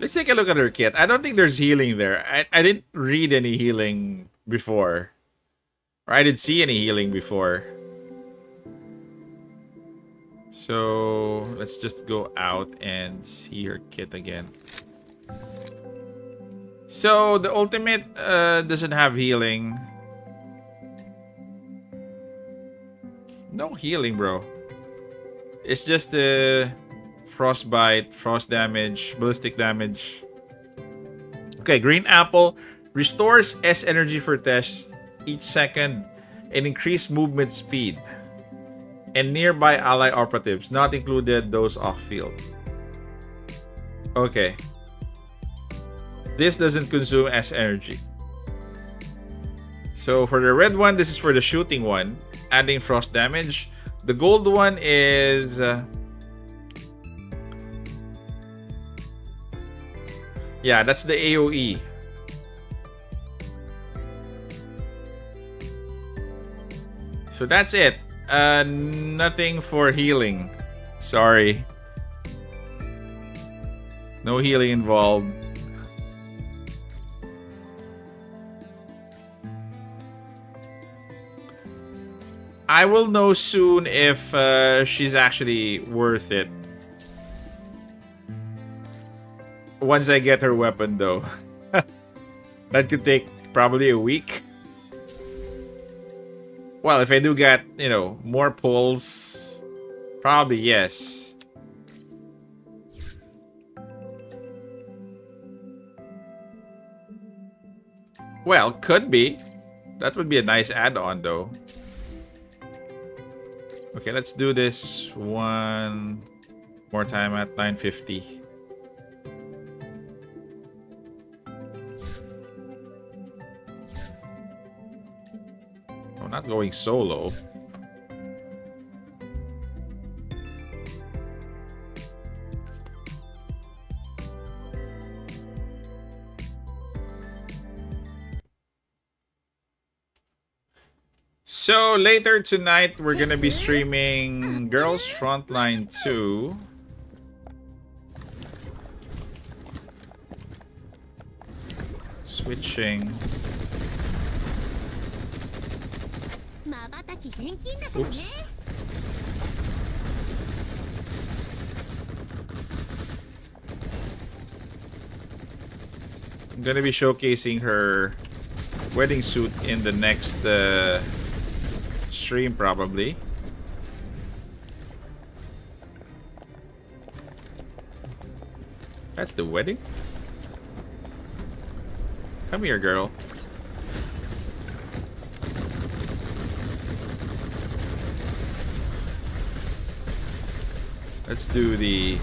Let's take a look at her kit. I don't think there's healing there. I didn't read any healing before. Or I didn't see any healing before. So let's just go out and see her kit again. So the ultimate doesn't have healing. No healing, bro. It's just frostbite, frost damage, ballistic damage. Okay, green apple restores S energy for Tess each second and increased movement speed. And nearby ally operatives, not included those off-field. Okay. This doesn't consume S energy. So for the red one, this is for the shooting one, adding frost damage. The gold one is... yeah, that's the AoE. So that's it. Nothing for healing. Sorry. No healing involved. I will know soon if she's actually worth it. Once I get her weapon, though. That could take probably a week. Well, if I do get, you know, more pulls, probably yes. Well, could be. That would be a nice add-on, though. Okay, let's do this one more time at 9:50. I'm not going solo. So later tonight, we're gonna be streaming Girls Frontline 2. Switching. Oops. I'm gonna be showcasing her wedding suit in the next stream, probably. That's the wedding? Come here, girl. Let's do the...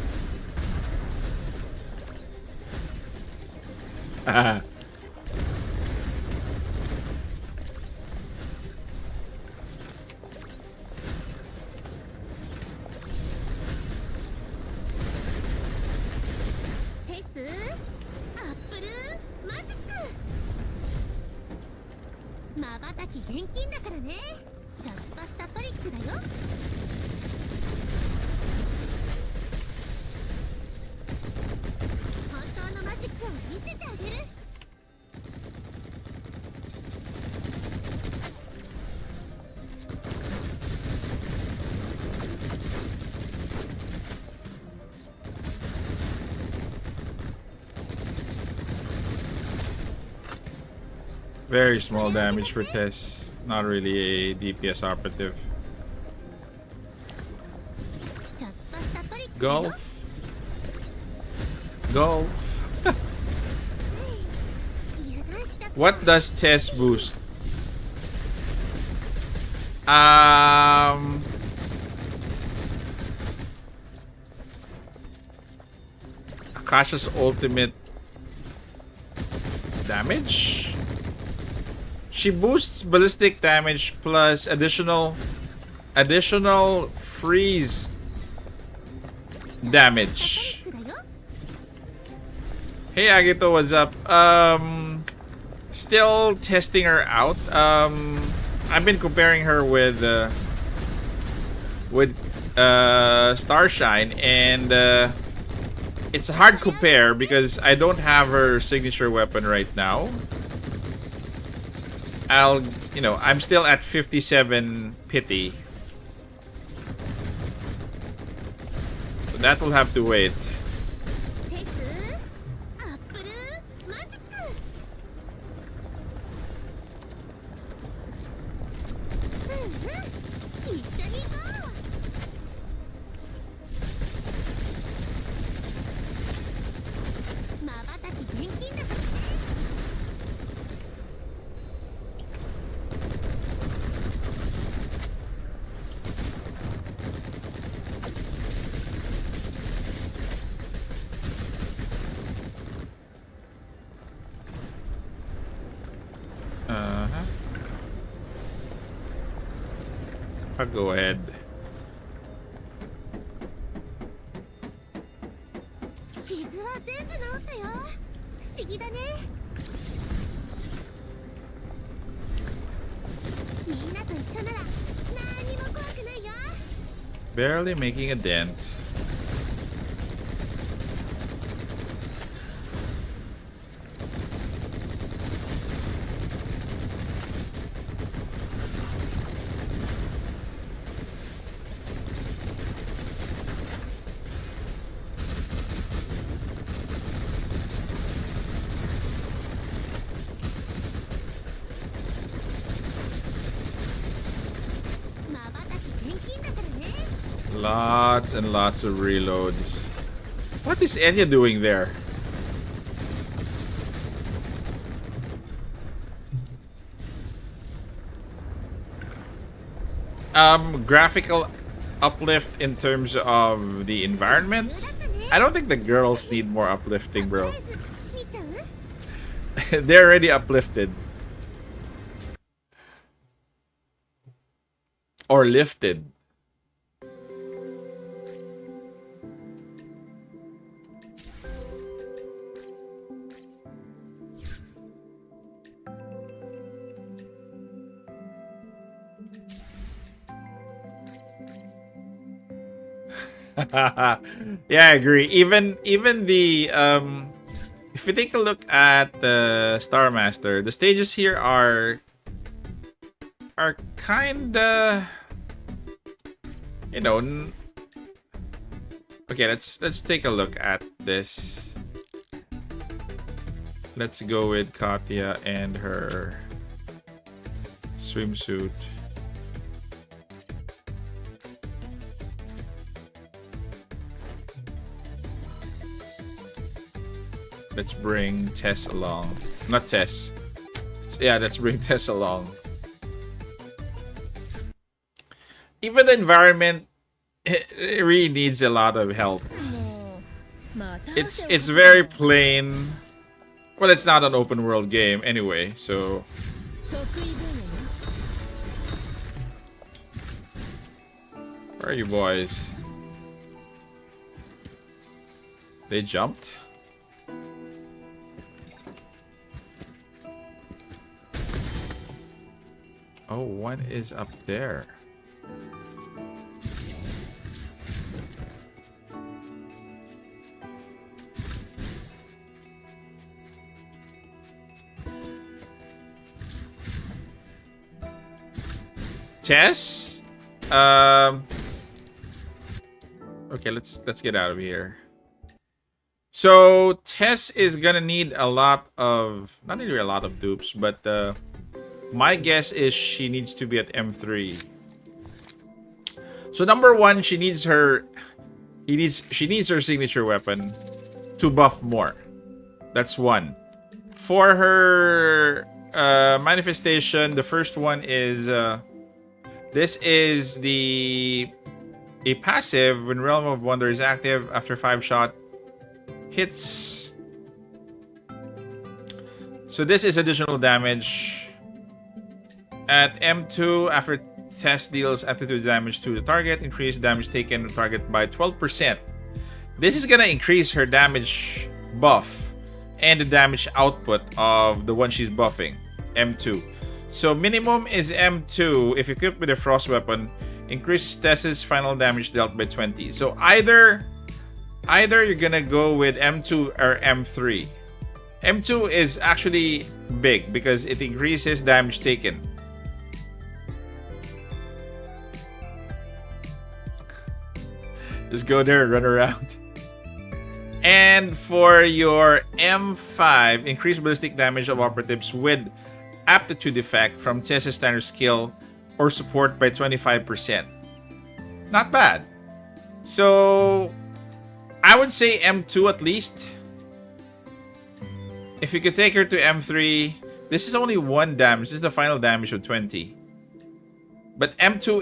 Very small damage for Tess. Not really a DPS operative. Golf. Golf. What does Tess boost? Akasha's ultimate damage? She boosts ballistic damage plus additional freeze damage. Hey Agito, what's up? Still testing her out. I've been comparing her with Starshine, and it's a hard compare because I don't have her signature weapon right now. I'm still at 57 pity. So that will have to wait. I'll go ahead. Barely making a dent. Lots and lots of reloads. What is Enya doing there? Graphical uplift in terms of the environment. I don't think the girls need more uplifting, bro. They're already uplifted. Or lifted. Yeah, I agree. Even the if we take a look at the Star Master, the stages here are kinda, you know, okay, let's take a look at this. Let's go with Katya and her swimsuit. Let's bring Tess along. Not Tess. Yeah, let's bring Tess along. Even the environment, it really needs a lot of help. It's very plain. Well, it's not an open world game anyway, so. Where are you boys? They jumped? Oh, one is up there. Tess? Okay, let's get out of here. So Tess is gonna need a lot of, not really a lot of dupes, but my guess is she needs to be at M3. So number one, she needs her signature weapon to buff more. That's one. For her manifestation, the first one is this is a passive when Realm of Wonder is active after 5-shot hits. So this is additional damage. At M2, after Tess deals aptitude damage to the target, increase damage taken to the target by 12%. This is gonna increase her damage buff and the damage output of the one she's buffing, M2. So minimum is M2 if equipped with a frost weapon, increase Tess's final damage dealt by 20. So either you're gonna go with M2 or M3. M2 is actually big because it increases damage taken. Just go there and run around. And for your M5, increase ballistic damage of operatives with aptitude effect from Tess's standard skill or support by 25%. Not bad. So I would say M2 at least. If you could take her to M3, this is only 1 damage. This is the final damage of 20. But M2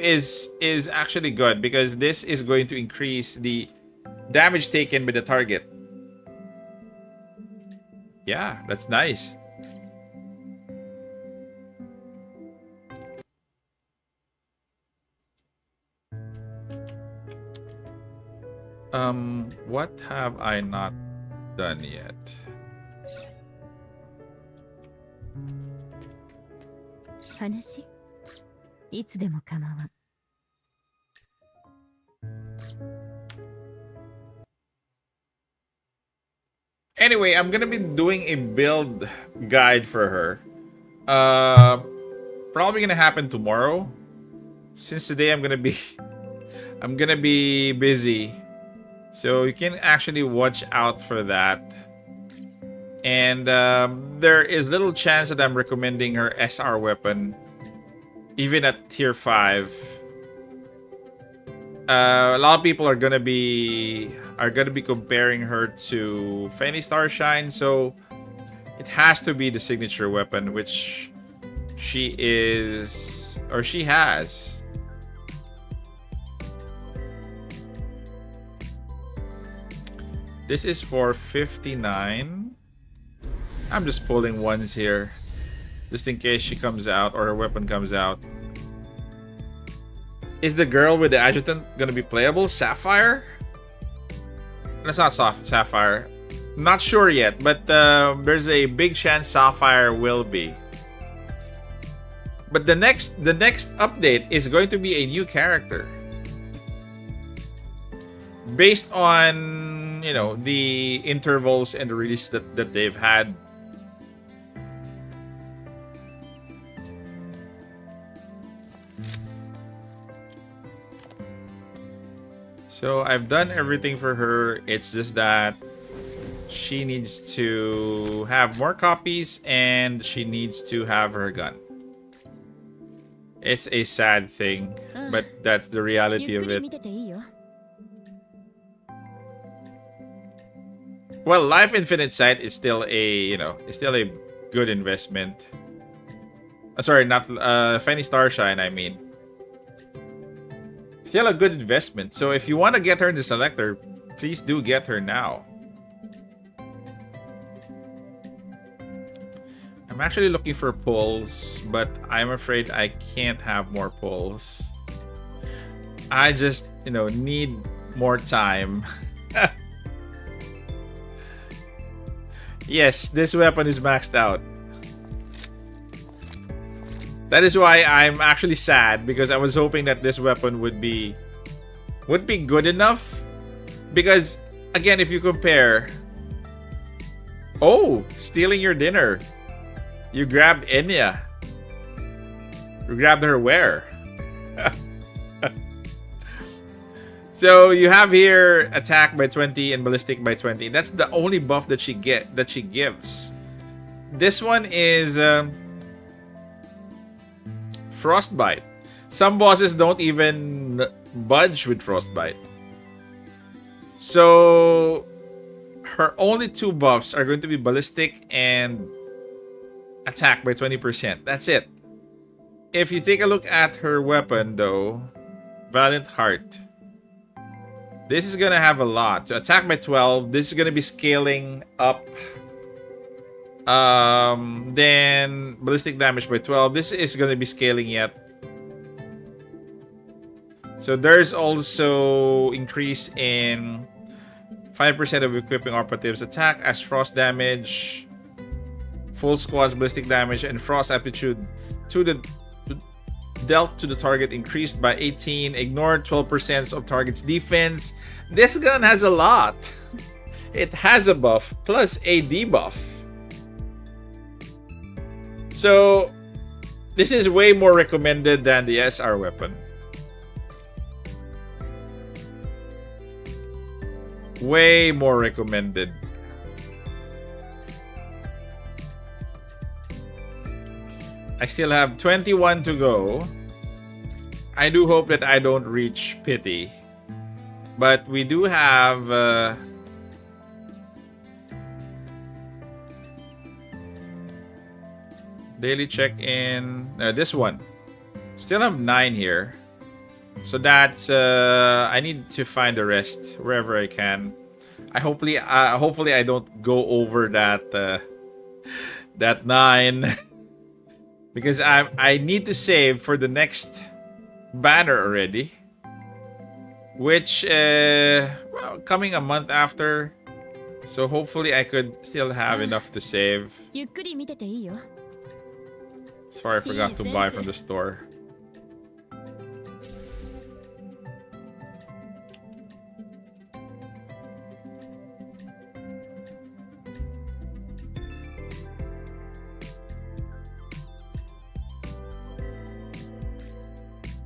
is actually good because this is going to increase the damage taken by the target. Yeah, that's nice. What have I not done yet? Phantasia? いつでも構わん。Anyway, I'm gonna be doing a build guide for her. Probably gonna happen tomorrow. Since today I'm gonna be busy. So you can actually watch out for that. And there is little chance that I'm recommending her SR weapon, even at tier 5. A lot of people are gonna be comparing her to Fanny Starshine, so it has to be the signature weapon, which she is, or she has. This is for 59. I'm just pulling ones here. Just in case she comes out or her weapon comes out. Is the girl with the adjutant gonna be playable? Sapphire? That's not Sapphire. Not sure yet, but there's a big chance Sapphire will be. But the next update is going to be a new character. Based on, you know, the intervals and the release that they've had. So I've done everything for her. It's just that she needs to have more copies and she needs to have her gun. It's a sad thing, but that's the reality of it. Well, Life Infinite Sight is still a, you know, it's still a good investment. Sorry, not Fanny Starshine, I mean. Still a good investment. So if you want to get her in the selector, please do get her now. I'm actually looking for pulls, but I'm afraid I can't have more pulls. I just, you know, need more time. Yes, this weapon is maxed out. That is why I'm actually sad, because I was hoping that this weapon would be good enough. Because again, if you compare, oh, stealing your dinner. You grabbed Enya. You grabbed her where? So you have here attack by 20 and ballistic by 20. That's the only buff that she gives. This one is Frostbite. Some bosses don't even budge with Frostbite. So her only two buffs are going to be ballistic and attack by 20%. That's it. If you take a look at her weapon though, Valiant Heart, this is gonna have a lot. So attack by 12, this is gonna be scaling up. Then ballistic damage by 12, this is gonna be scaling yet. So there's also increase in 5% of equipping operatives attack as frost damage, full squad's ballistic damage, and frost aptitude to the dealt to the target increased by 18. Ignore 12% of target's defense. This gun has a lot. It has a buff plus a debuff. So this is way more recommended than the SR weapon. Way more recommended. I still have 21 to go. I do hope that I don't reach pity. But we do have daily check-in. This one. Still have 9 here. So that's I need to find the rest wherever I can. Hopefully I don't go over that 9. Because I need to save for the next banner already. Which, well, coming a month after. So hopefully I could still have enough to save. Sorry, I forgot to buy from the store.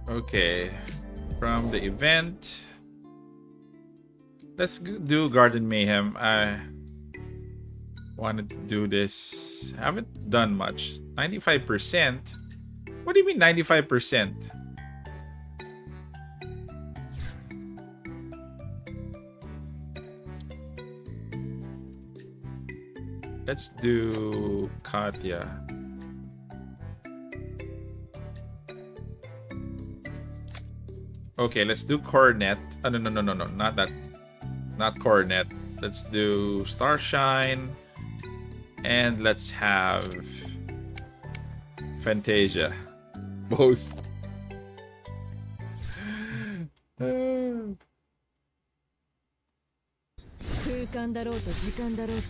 Okay, from the event, let's do Garden Mayhem. I wanted to do this. I haven't done much. 95%? What do you mean 95%? Let's do Katya. Okay, let's do Coronet. Oh, no, not that. Not Coronet. Let's do Starshine. And let's have Phantasia. Both. 空間だろうと時間だろうと、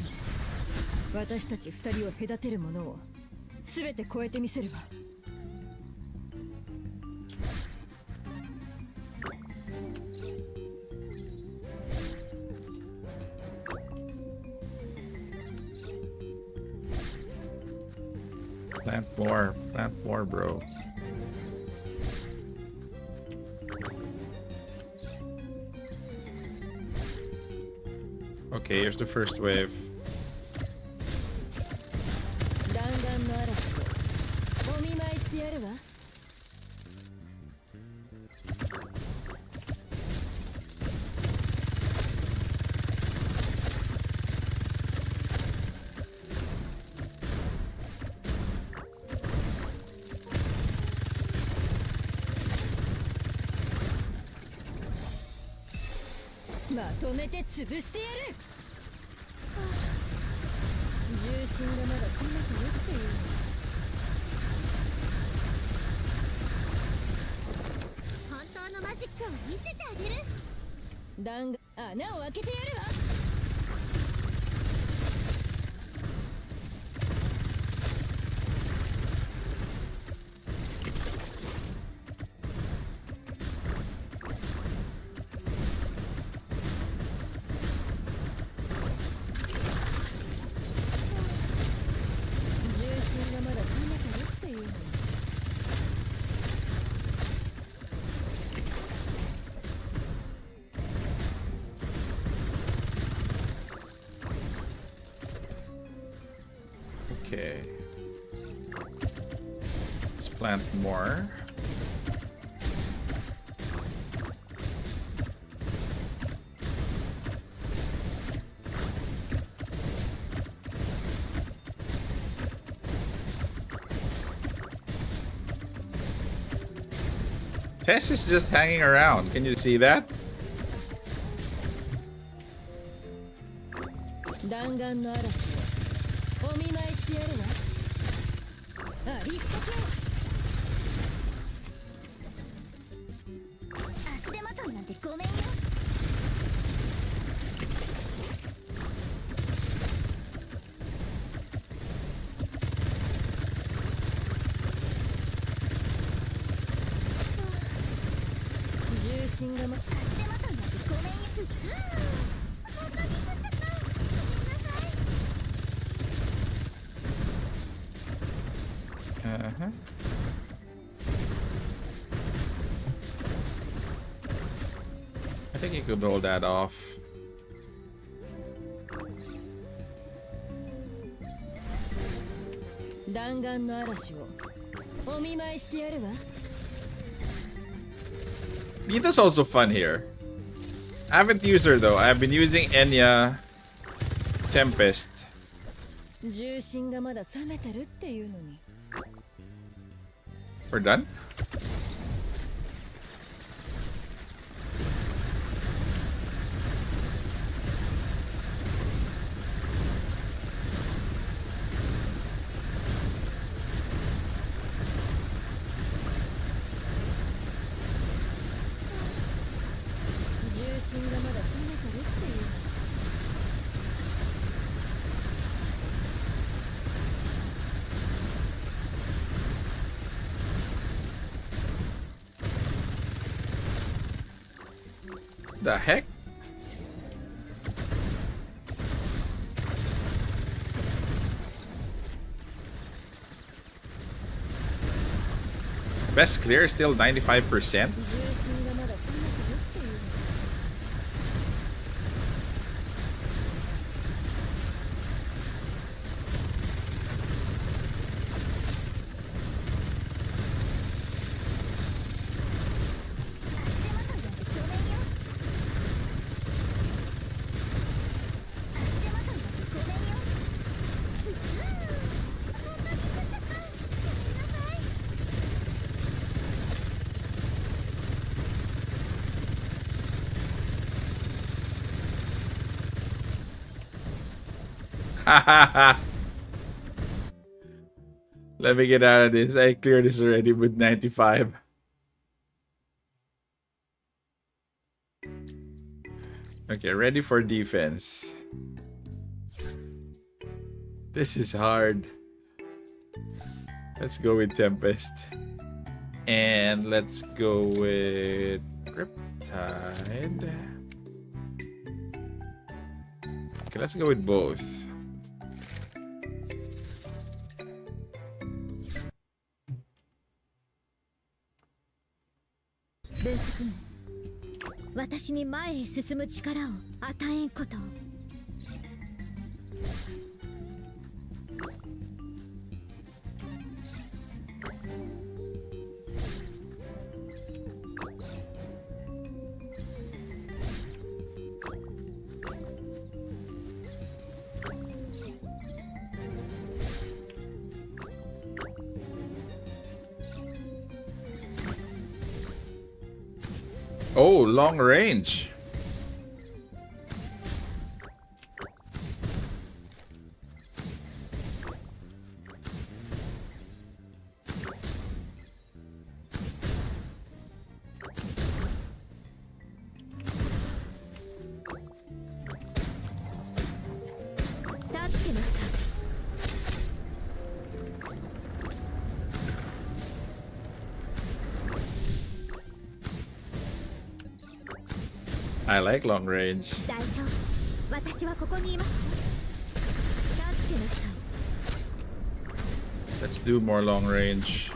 私たち二人を隔てるものを全て超えてみせれば。Plant more, bro. Okay, here's the first wave. 弾丸の嵐をお見舞いしてやるわ。まとめて潰してやる。重心がまだ冷めてるっていう。本当のマジックを見せてあげる。弾丸穴を開けてやるわ。Okay. Let's plant more. Tess is just hanging around. Can you see that? 弾丸の嵐をお見舞いしてやるわ。ありったけ。足手まといなんてごめんよ。重心が足手まといなんてごめんよ。本当に振っちゃった。ごめんなさい。Uh-huh. I think you could roll that off. 弾丸の嵐をお見舞いしてやるわ。Nita's also fun here. I haven't used her though. I've been using Enya, Tempest. 重心がまだ冷めてるっていうのに。We're done? The heck? Best clear is still 95%. Let me get out of this. I cleared this already with 95. Okay, ready for defense. This is hard. Let's go with Tempest. And let's go with Riptide. Okay, let's go with both. Bunsuku, 私に前へ進む力を与えんことを。Oh, long range. I like long range. 大丈夫。私はここにいます。助けなさい。 Let's do more long range.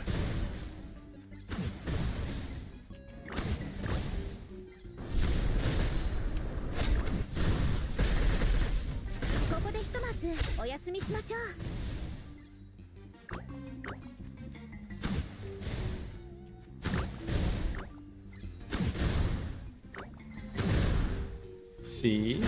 ここでひとまずお休みしましょう。See?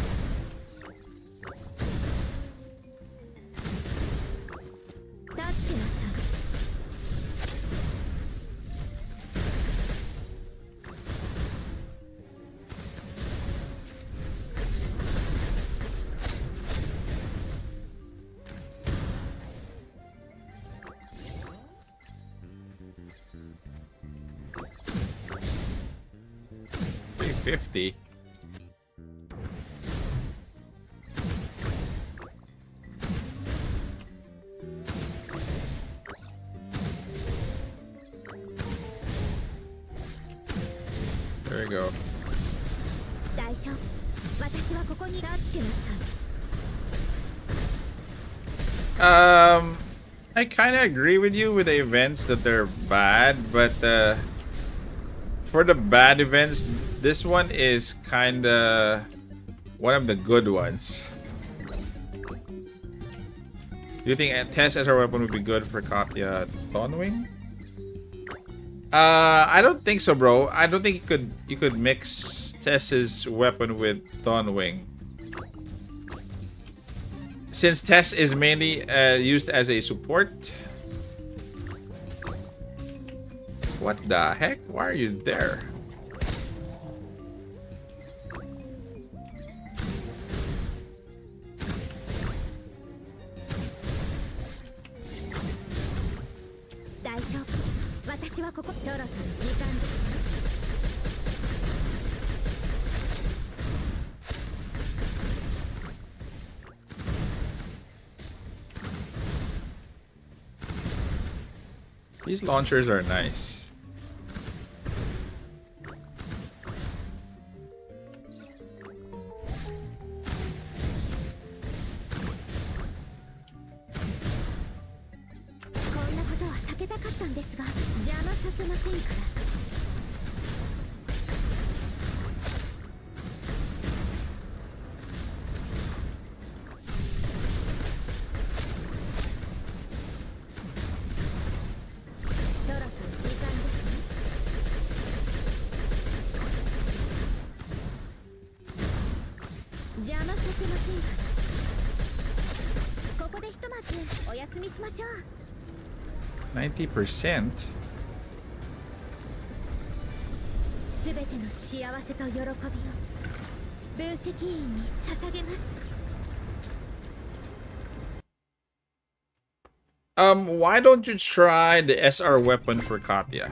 $350. There we go. I kind of agree with you with the events that they're bad, but for the bad events, this one is kind of one of the good ones. Do you think Tess as our weapon would be good for Katya Thornwing? I don't think so, bro. I don't think you could mix Tess's weapon with Thornwing. Since Tess is mainly used as a support. What the heck? Why are you there? These launchers are nice. %. すべての幸せと喜びを分析員に捧げます。Why don't you try the SR weapon for Katya?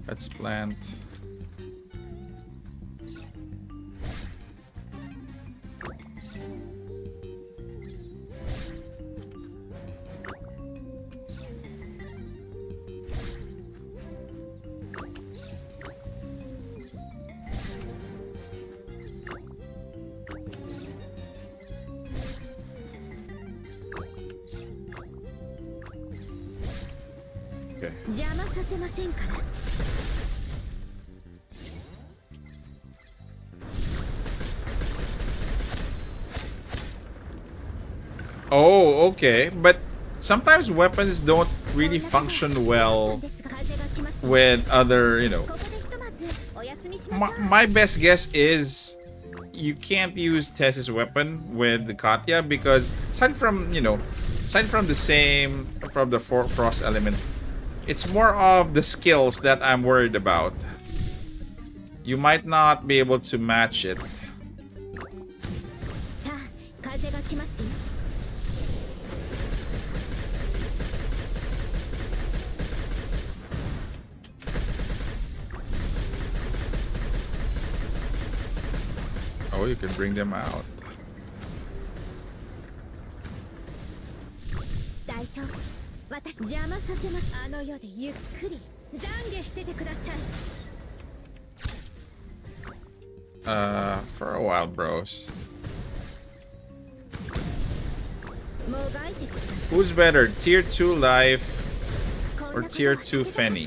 Let's plant. Okay. Oh, okay. But sometimes weapons don't really function well with other, My best guess is you can't use Tess's weapon with the Katya because aside from the frost element, it's more of the skills that I'm worried about. You might not be able to match it. Oh, you can bring them out. For a while, bros. Who's better, tier 2 life or tier 2 Fenny?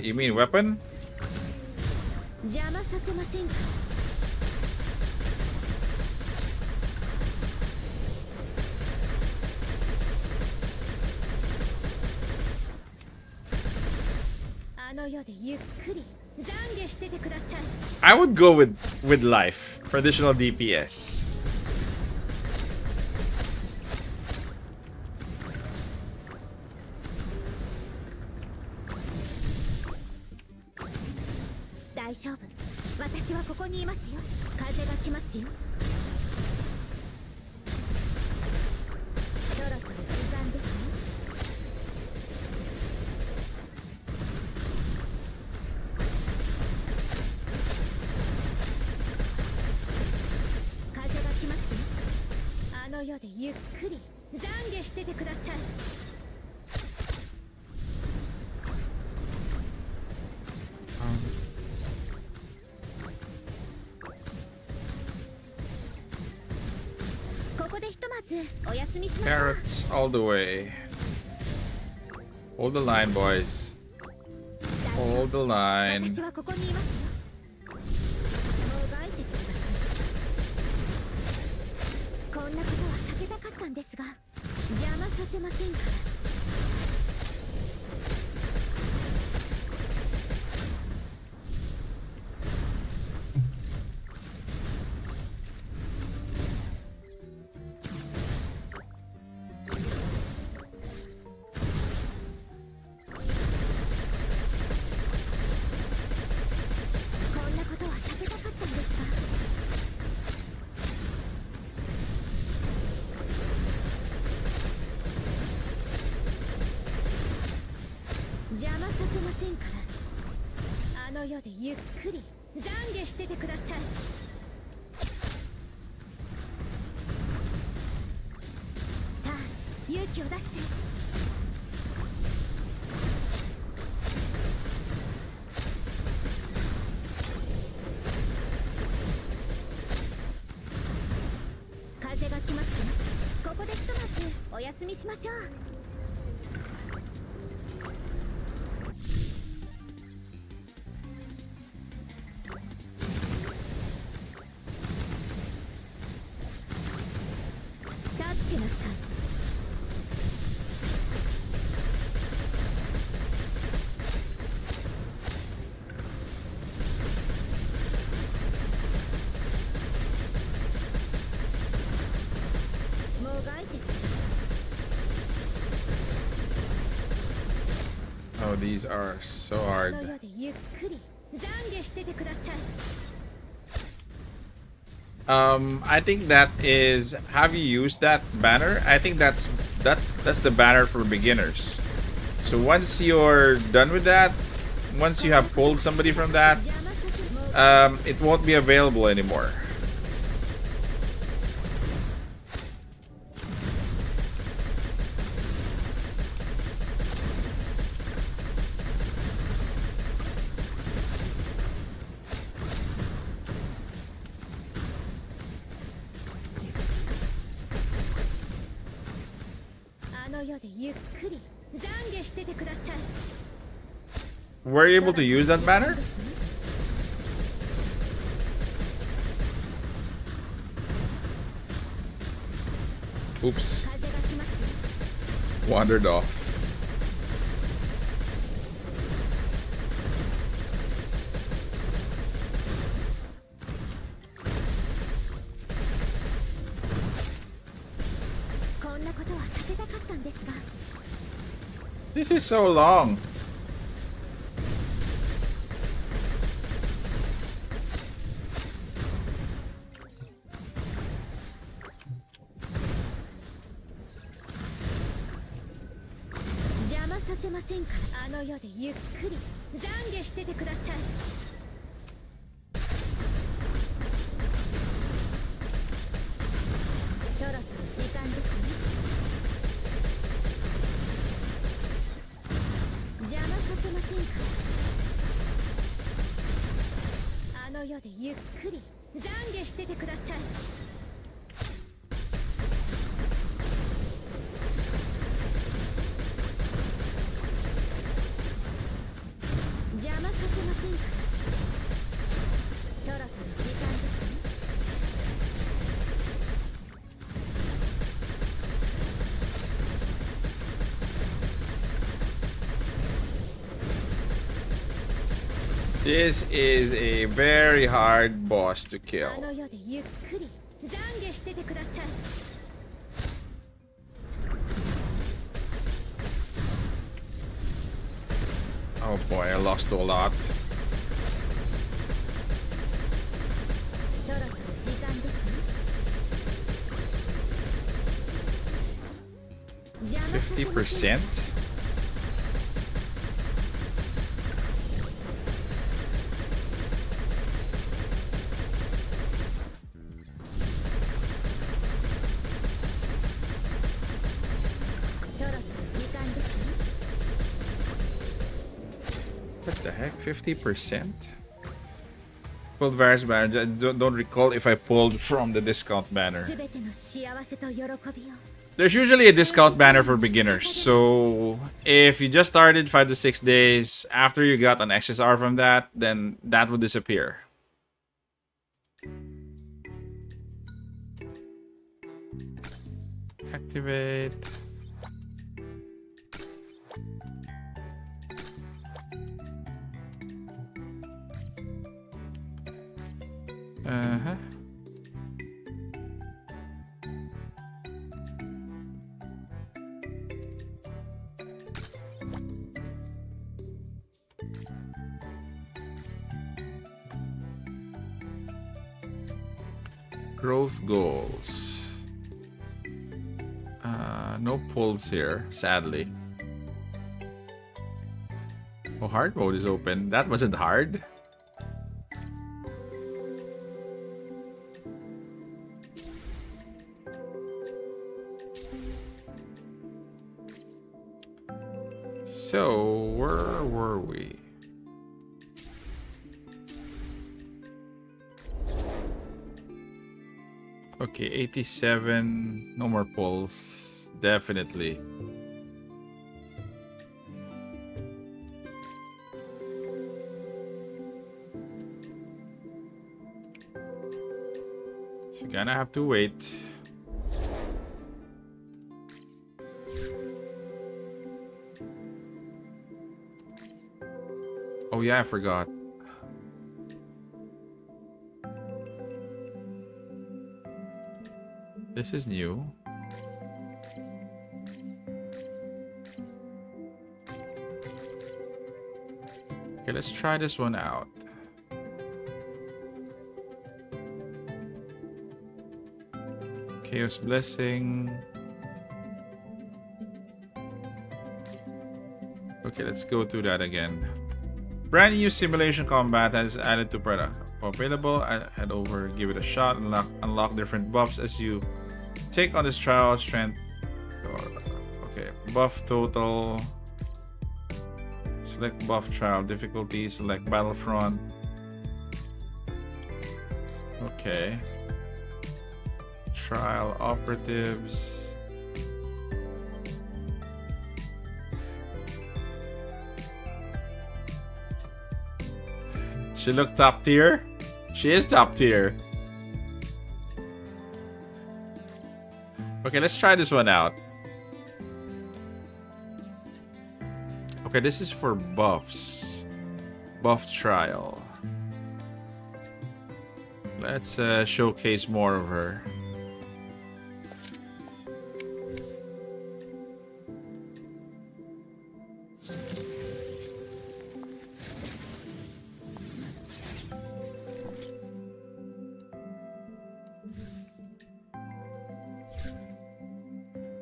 You mean weapon? I would go with life for additional DPS. Carrots all the way. Hold the line, boys. Hold the line. these are so この hard. 世でゆっくり懺悔しててください I think that is. Have you used that banner? I think that's the banner for beginners. So once you're done with that, once you have pulled somebody from that, 邪魔させもう it won't be available anymore. Were you able to use that banner? Oops. Wandered off. This is so long. This is a very hard boss to kill. Oh boy, I lost a lot. %50%? What the heck? 50%? Pulled various banners. I don't recall if I pulled from the discount banner. There's usually a discount banner for beginners. So if you just started 5 to 6 days after you got an XSR from that, then that would disappear. Activate. Uh-huh. Growth goals. No pulls here, sadly. Oh, hard mode is open. That wasn't hard. So, where were we? Okay, 87. No more pulls. Definitely. So, gonna have to wait. Oh yeah, I forgot. This is new. Okay, let's try this one out. Chaos Blessing. Okay, let's go through that again. Brand new simulation combat has added to product. Available, head over, give it a shot, and unlock different buffs as you take on this trial. Strength. Okay, buff total. Select buff trial difficulty. Select Battlefront. Okay. Trial operatives. She looked top tier. She is top tier. Okay, let's try this one out. Okay, this is for buffs. Buff trial. Let's showcase more of her.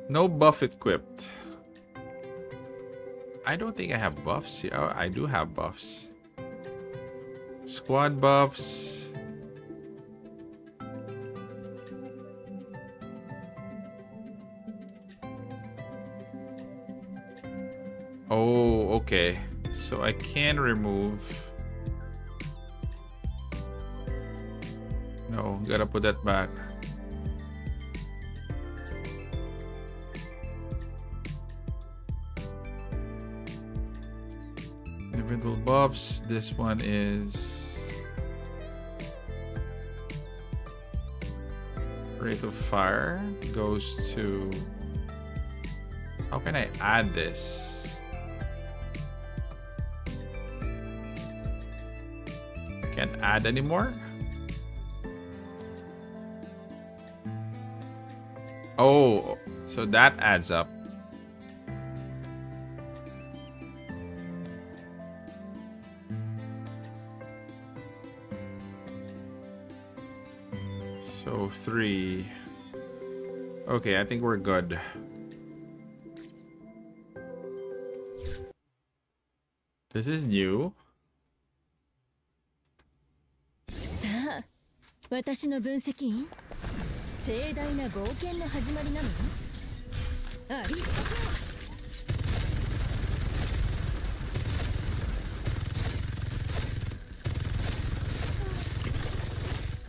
No buff equipped. I don't think I have buffs here. Oh, I do have buffs. Squad buffs. Oh, okay. So I can remove. No, gotta put that back. Individual buffs. This one is rate of fire goes to. How can I add this? Can't add anymore. Oh, so that adds up. So 3. Okay, I think we're good. This is new. 私の分析員盛大な冒険の始まりなのありがと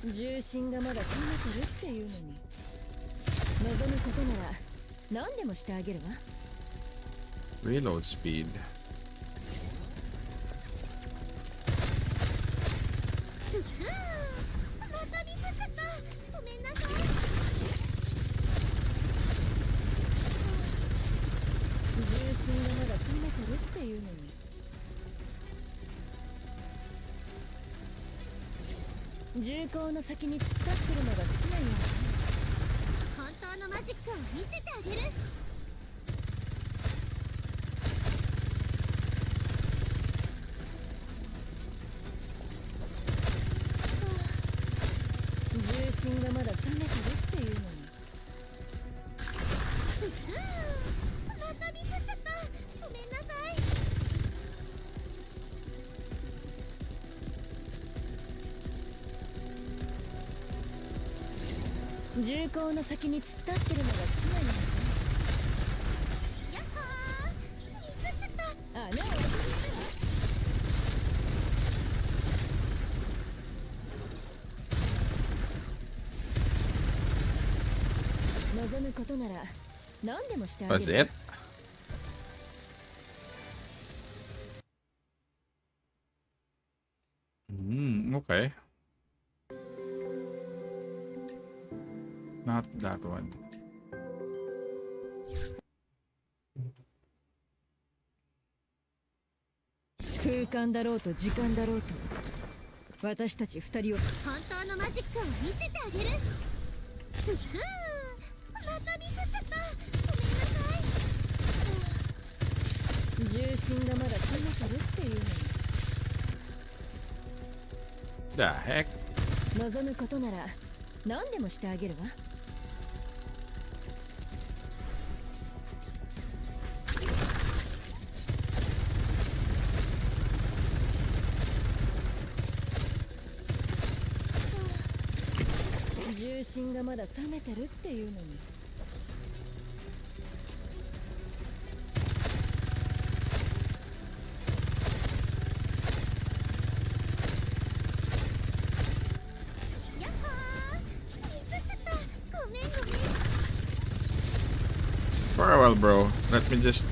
う重心がまだ溜めてるっていうのに望むことなら何でもしてあげるわ Reload speed.重厚の先に突っ立ってるのが好きなんやねやっほーミスっちゃったあの望むことなら何でもしてあげる Was it? Okay. Not that one. 空間だろうと時間だろうと私たち二人を本当のマジックを見せてあげるふふまたミスっちゃったごめんなさい重心がまだ溜めてるっていうのに The heck? 望むことなら何でもしてあげるわ。重心がまだ冷めてるっていうのに。Very well, bro. Let me just.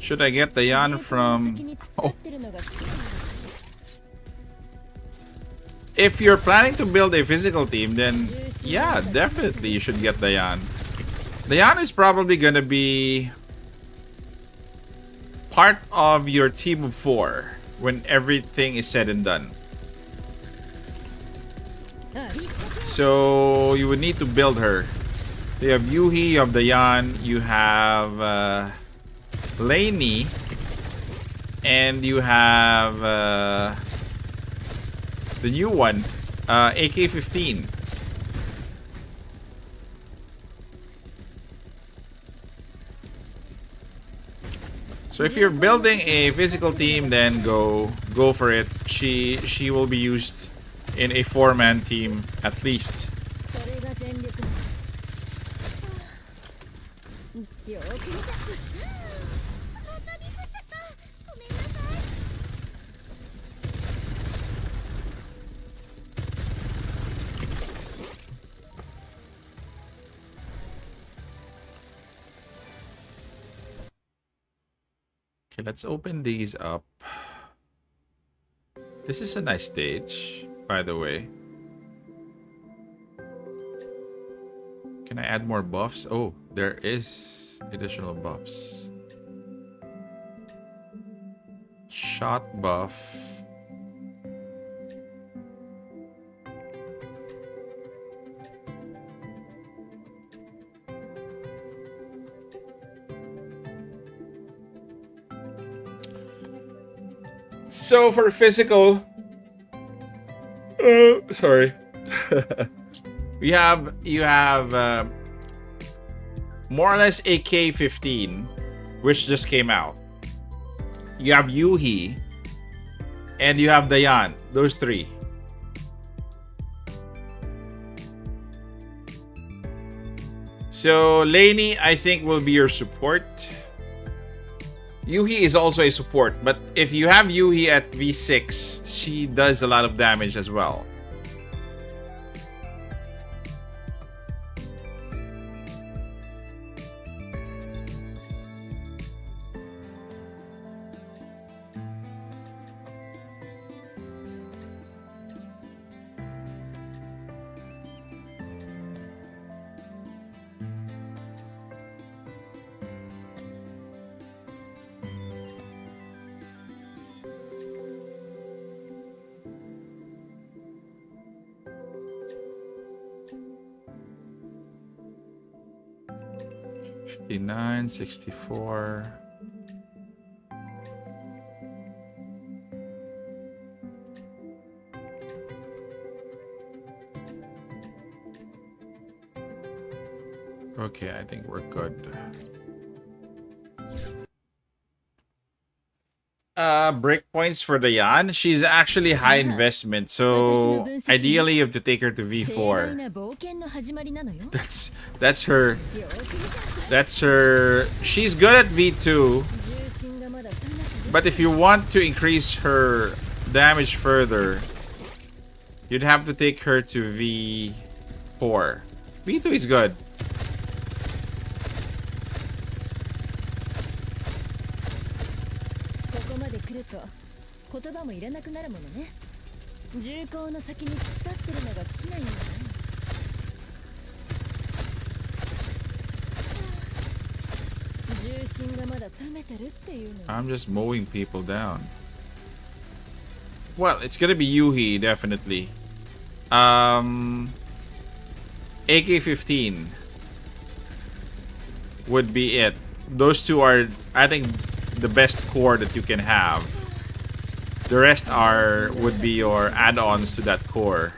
Should I get the yarn from? Oh. If you're planning to build a physical team, then yeah, definitely you should get the yarn. The yarn is probably gonna be part of your team of 4 when everything is said and done. So you would need to build her. You have Yuhi, you have Dayan, you have Lainey, and you have the new one, AK-15. So if you're building a physical team, then go for it. She will be used in a 4-man team at least. Okay, let's open these up. This is a nice stage, by the way. Can I add more buffs? Oh, there is additional buffs. Shot buff. So for physical, sorry. you have more or less AK-15, which just came out. You have Yuhi, and you have Dayan. Those 3. So Lainey, I think, will be your support. Yuhi is also a support, but if you have Yuhi at V6, she does a lot of damage as well. $59, $64. Okay, I think we're good. Breakpoints for Dayan. She's actually high investment, so ideally you have to take her to V4. That's her. That's her. She's good at V2, but if you want to increase her damage further, you'd have to take her to V4. V2 is good. I'm just mowing people down. Well, it's gonna be Yuhi, definitely. AK-15 would be it. Those 2 are, I think, the best core that you can have. The rest would be your add-ons to that core.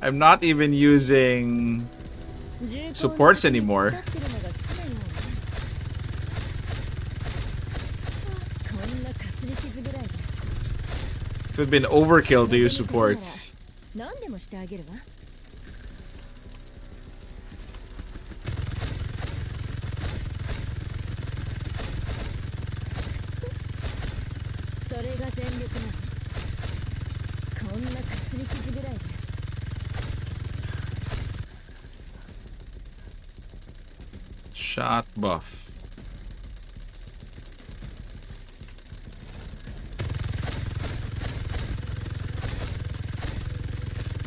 I'm not even using supports anymore. It would have been overkill to use supports. Shot buff.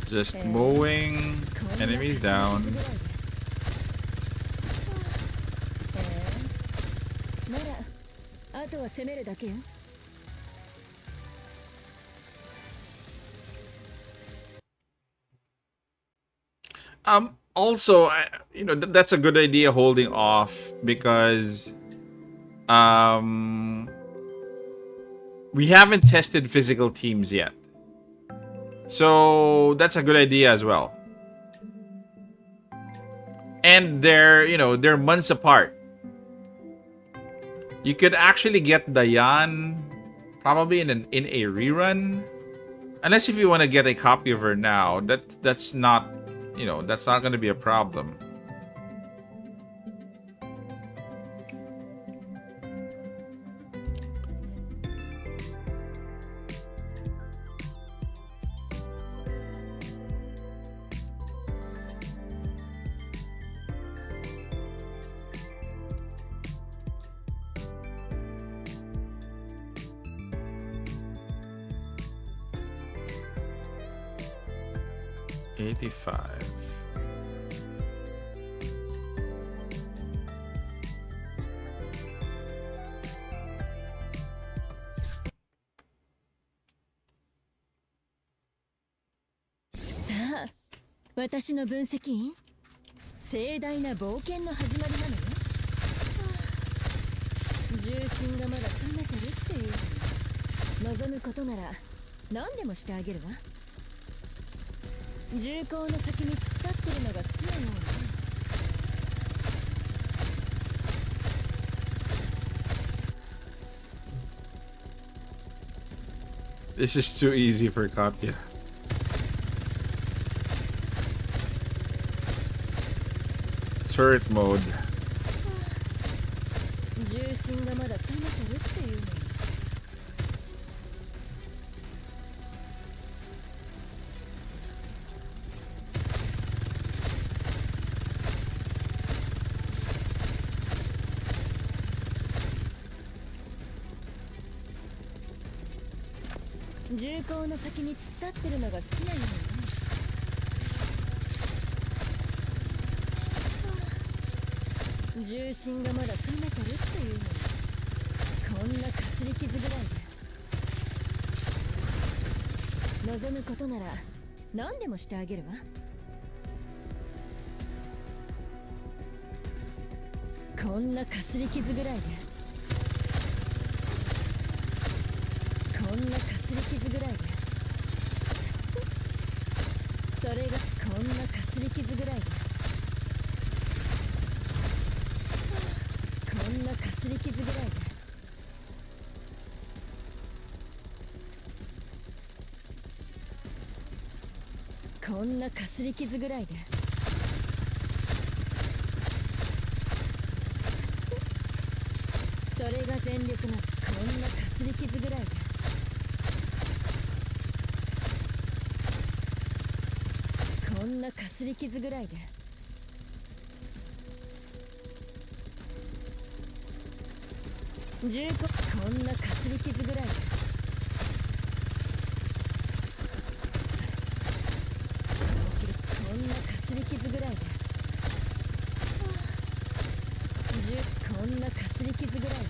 Just mowing enemies down. Also, that's a good idea holding off because we haven't tested physical teams yet. So that's a good idea as well. And they're months apart. You could actually get Diane probably in a rerun. Unless if you want to get a copy of her now, that's not that's not going to be a problem. $85. Sa, 私の分析員、盛大な冒険の始まりなのよ。重心がまだ冷めてるっていうのに、望むことなら何でもしてあげるわ。重厚の先に突っ立ってるのが好きなようね。This is too easy for Katya. Turret mode. 重心がまだ冷めてるっていうのに。重厚の先に突っ立ってるのが好きなようね。重心がまだ冷めてるっていうのに、こんなかすり傷ぐらいで望むことなら何でもしてあげるわ。こんなかすり傷ぐらいでこんなかすり傷ぐらいでそれがこんなかすり傷ぐらいでこんなかすり傷ぐらいでこんなかすり傷ぐらいでそれが全力なこんなかすり傷ぐらいでこんなかすり傷ぐらいで15こんなかすり傷ぐらいでこんなかすり傷ぐらいでここんなかすり傷ぐらいで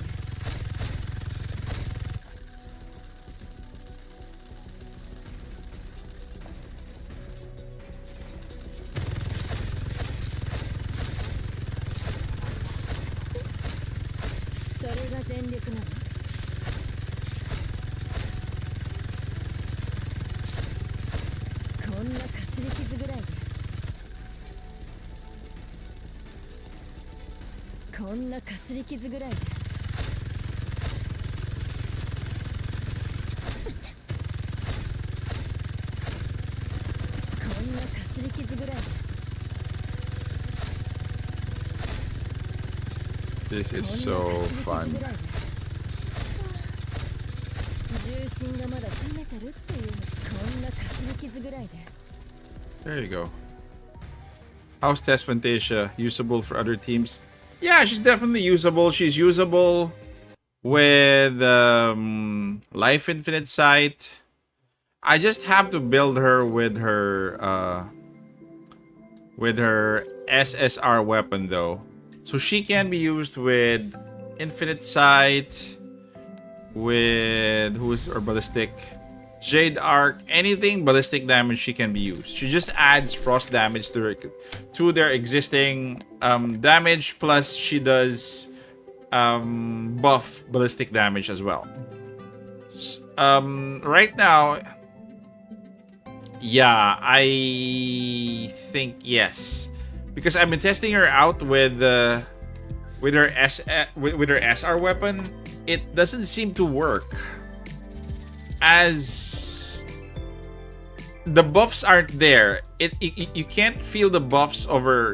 それが全力なのこんなかすり傷ぐらいでこんなかすり傷ぐらいでこんなかすり傷ぐらいで This is so fun. 重心がまだ冷めてるっていうのこんなかすり傷ぐらいで There you go. How's Tess Phantasia? Usable for other teams? Yeah, she's definitely usable. She's usable with Life Infinite Sight. I just have to build her with her SSR weapon though. So she can be used with Infinite Sight, with or ballistic, Jade Arc, anything ballistic damage she can be used. She just adds frost damage to their existing damage, plus she does buff ballistic damage as well. Right now, yeah, I think yes, because I've been testing her out with her SR weapon. It doesn't seem to work, as the buffs aren't there. You can't feel the buffs of her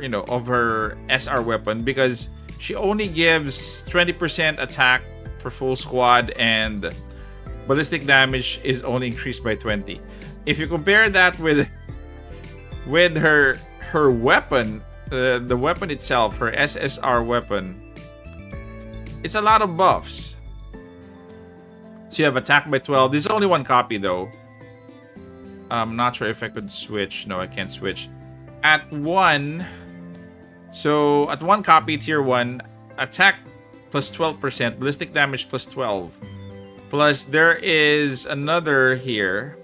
SR weapon, because she only gives 20% attack for full squad, and ballistic damage is only increased by 20. If you compare that with her weapon, the weapon itself, her SSR weapon, it's a lot of buffs. So you have attack by 12. There's only one copy though. I'm not sure if I could switch. No, I can't switch. At 1, so at 1 copy, tier 1, attack plus 12%, ballistic damage plus 12. Plus there is another here.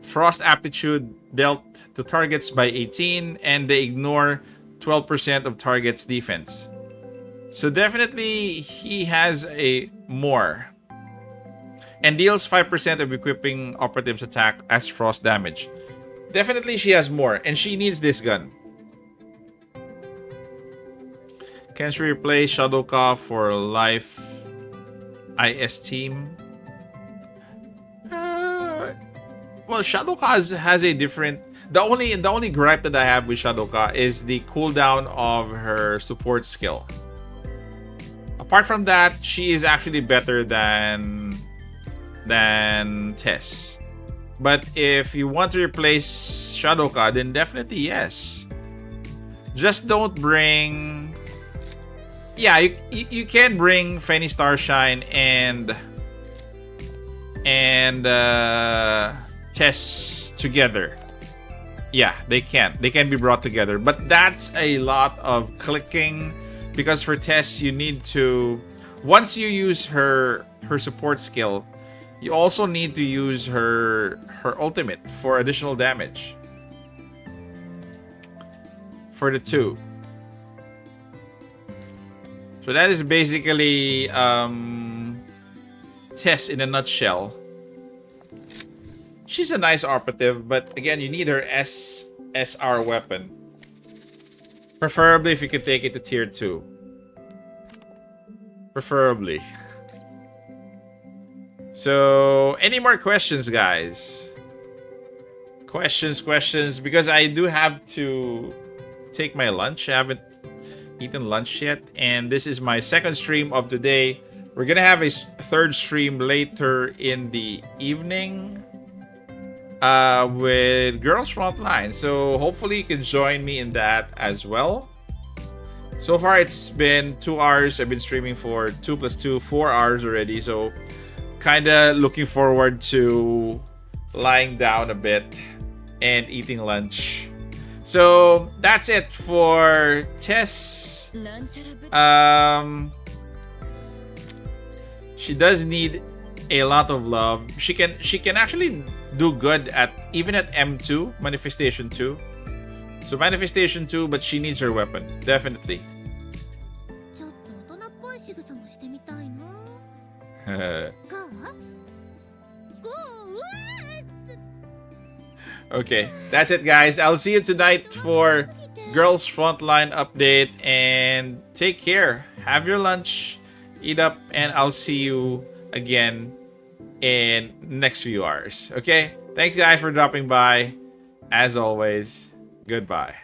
Frost aptitude dealt to targets by 18, and they ignore 12% of target's defense. So definitely he has a more. And deals 5% of equipping operatives attack as frost damage. Definitely she has more, and she needs this gun. Can she replace Shadowka for Life IS team? Well, Shadowka has a different... The only gripe that I have with Shadowka is the cooldown of her support skill. Apart from that, she is actually better than Tess. But if you want to replace Shadowka, then definitely yes. Just don't bring... Yeah, you can bring Fenny Starshine and Tess together. Yeah, they can be brought together, but that's a lot of clicking, because for Tess you need to, once you use her support skill, you also need to use her ultimate for additional damage for the 2. So that is basically Tess in a nutshell. She's a nice operative, but again, you need her SSR weapon. Preferably if you could take it to tier 2. Preferably. So, any more questions, guys? Questions, because I do have to take my lunch. I haven't eaten lunch yet, and this is my second stream of today. We're gonna have a third stream later in the evening with Girls Frontline, so hopefully you can join me in that as well. So far it's been 2 hours. I've been streaming for 2 + 2, 4 hours already, so kinda looking forward to lying down a bit and eating lunch. So that's it for Tess She does need a lot of love. She can actually do good at even at M2, Manifestation 2. So Manifestation 2, but she needs her weapon. Definitely. ちょっと大人っぽい仕草もしてみたいな。Uh, ゴー？ゴー？ okay, that's it, guys. I'll see you tonight for Girls Frontline update, and take care. Have your lunch, eat up, and I'll see you again in next few hours. Okay? Thanks, guys, for dropping by. As always, goodbye.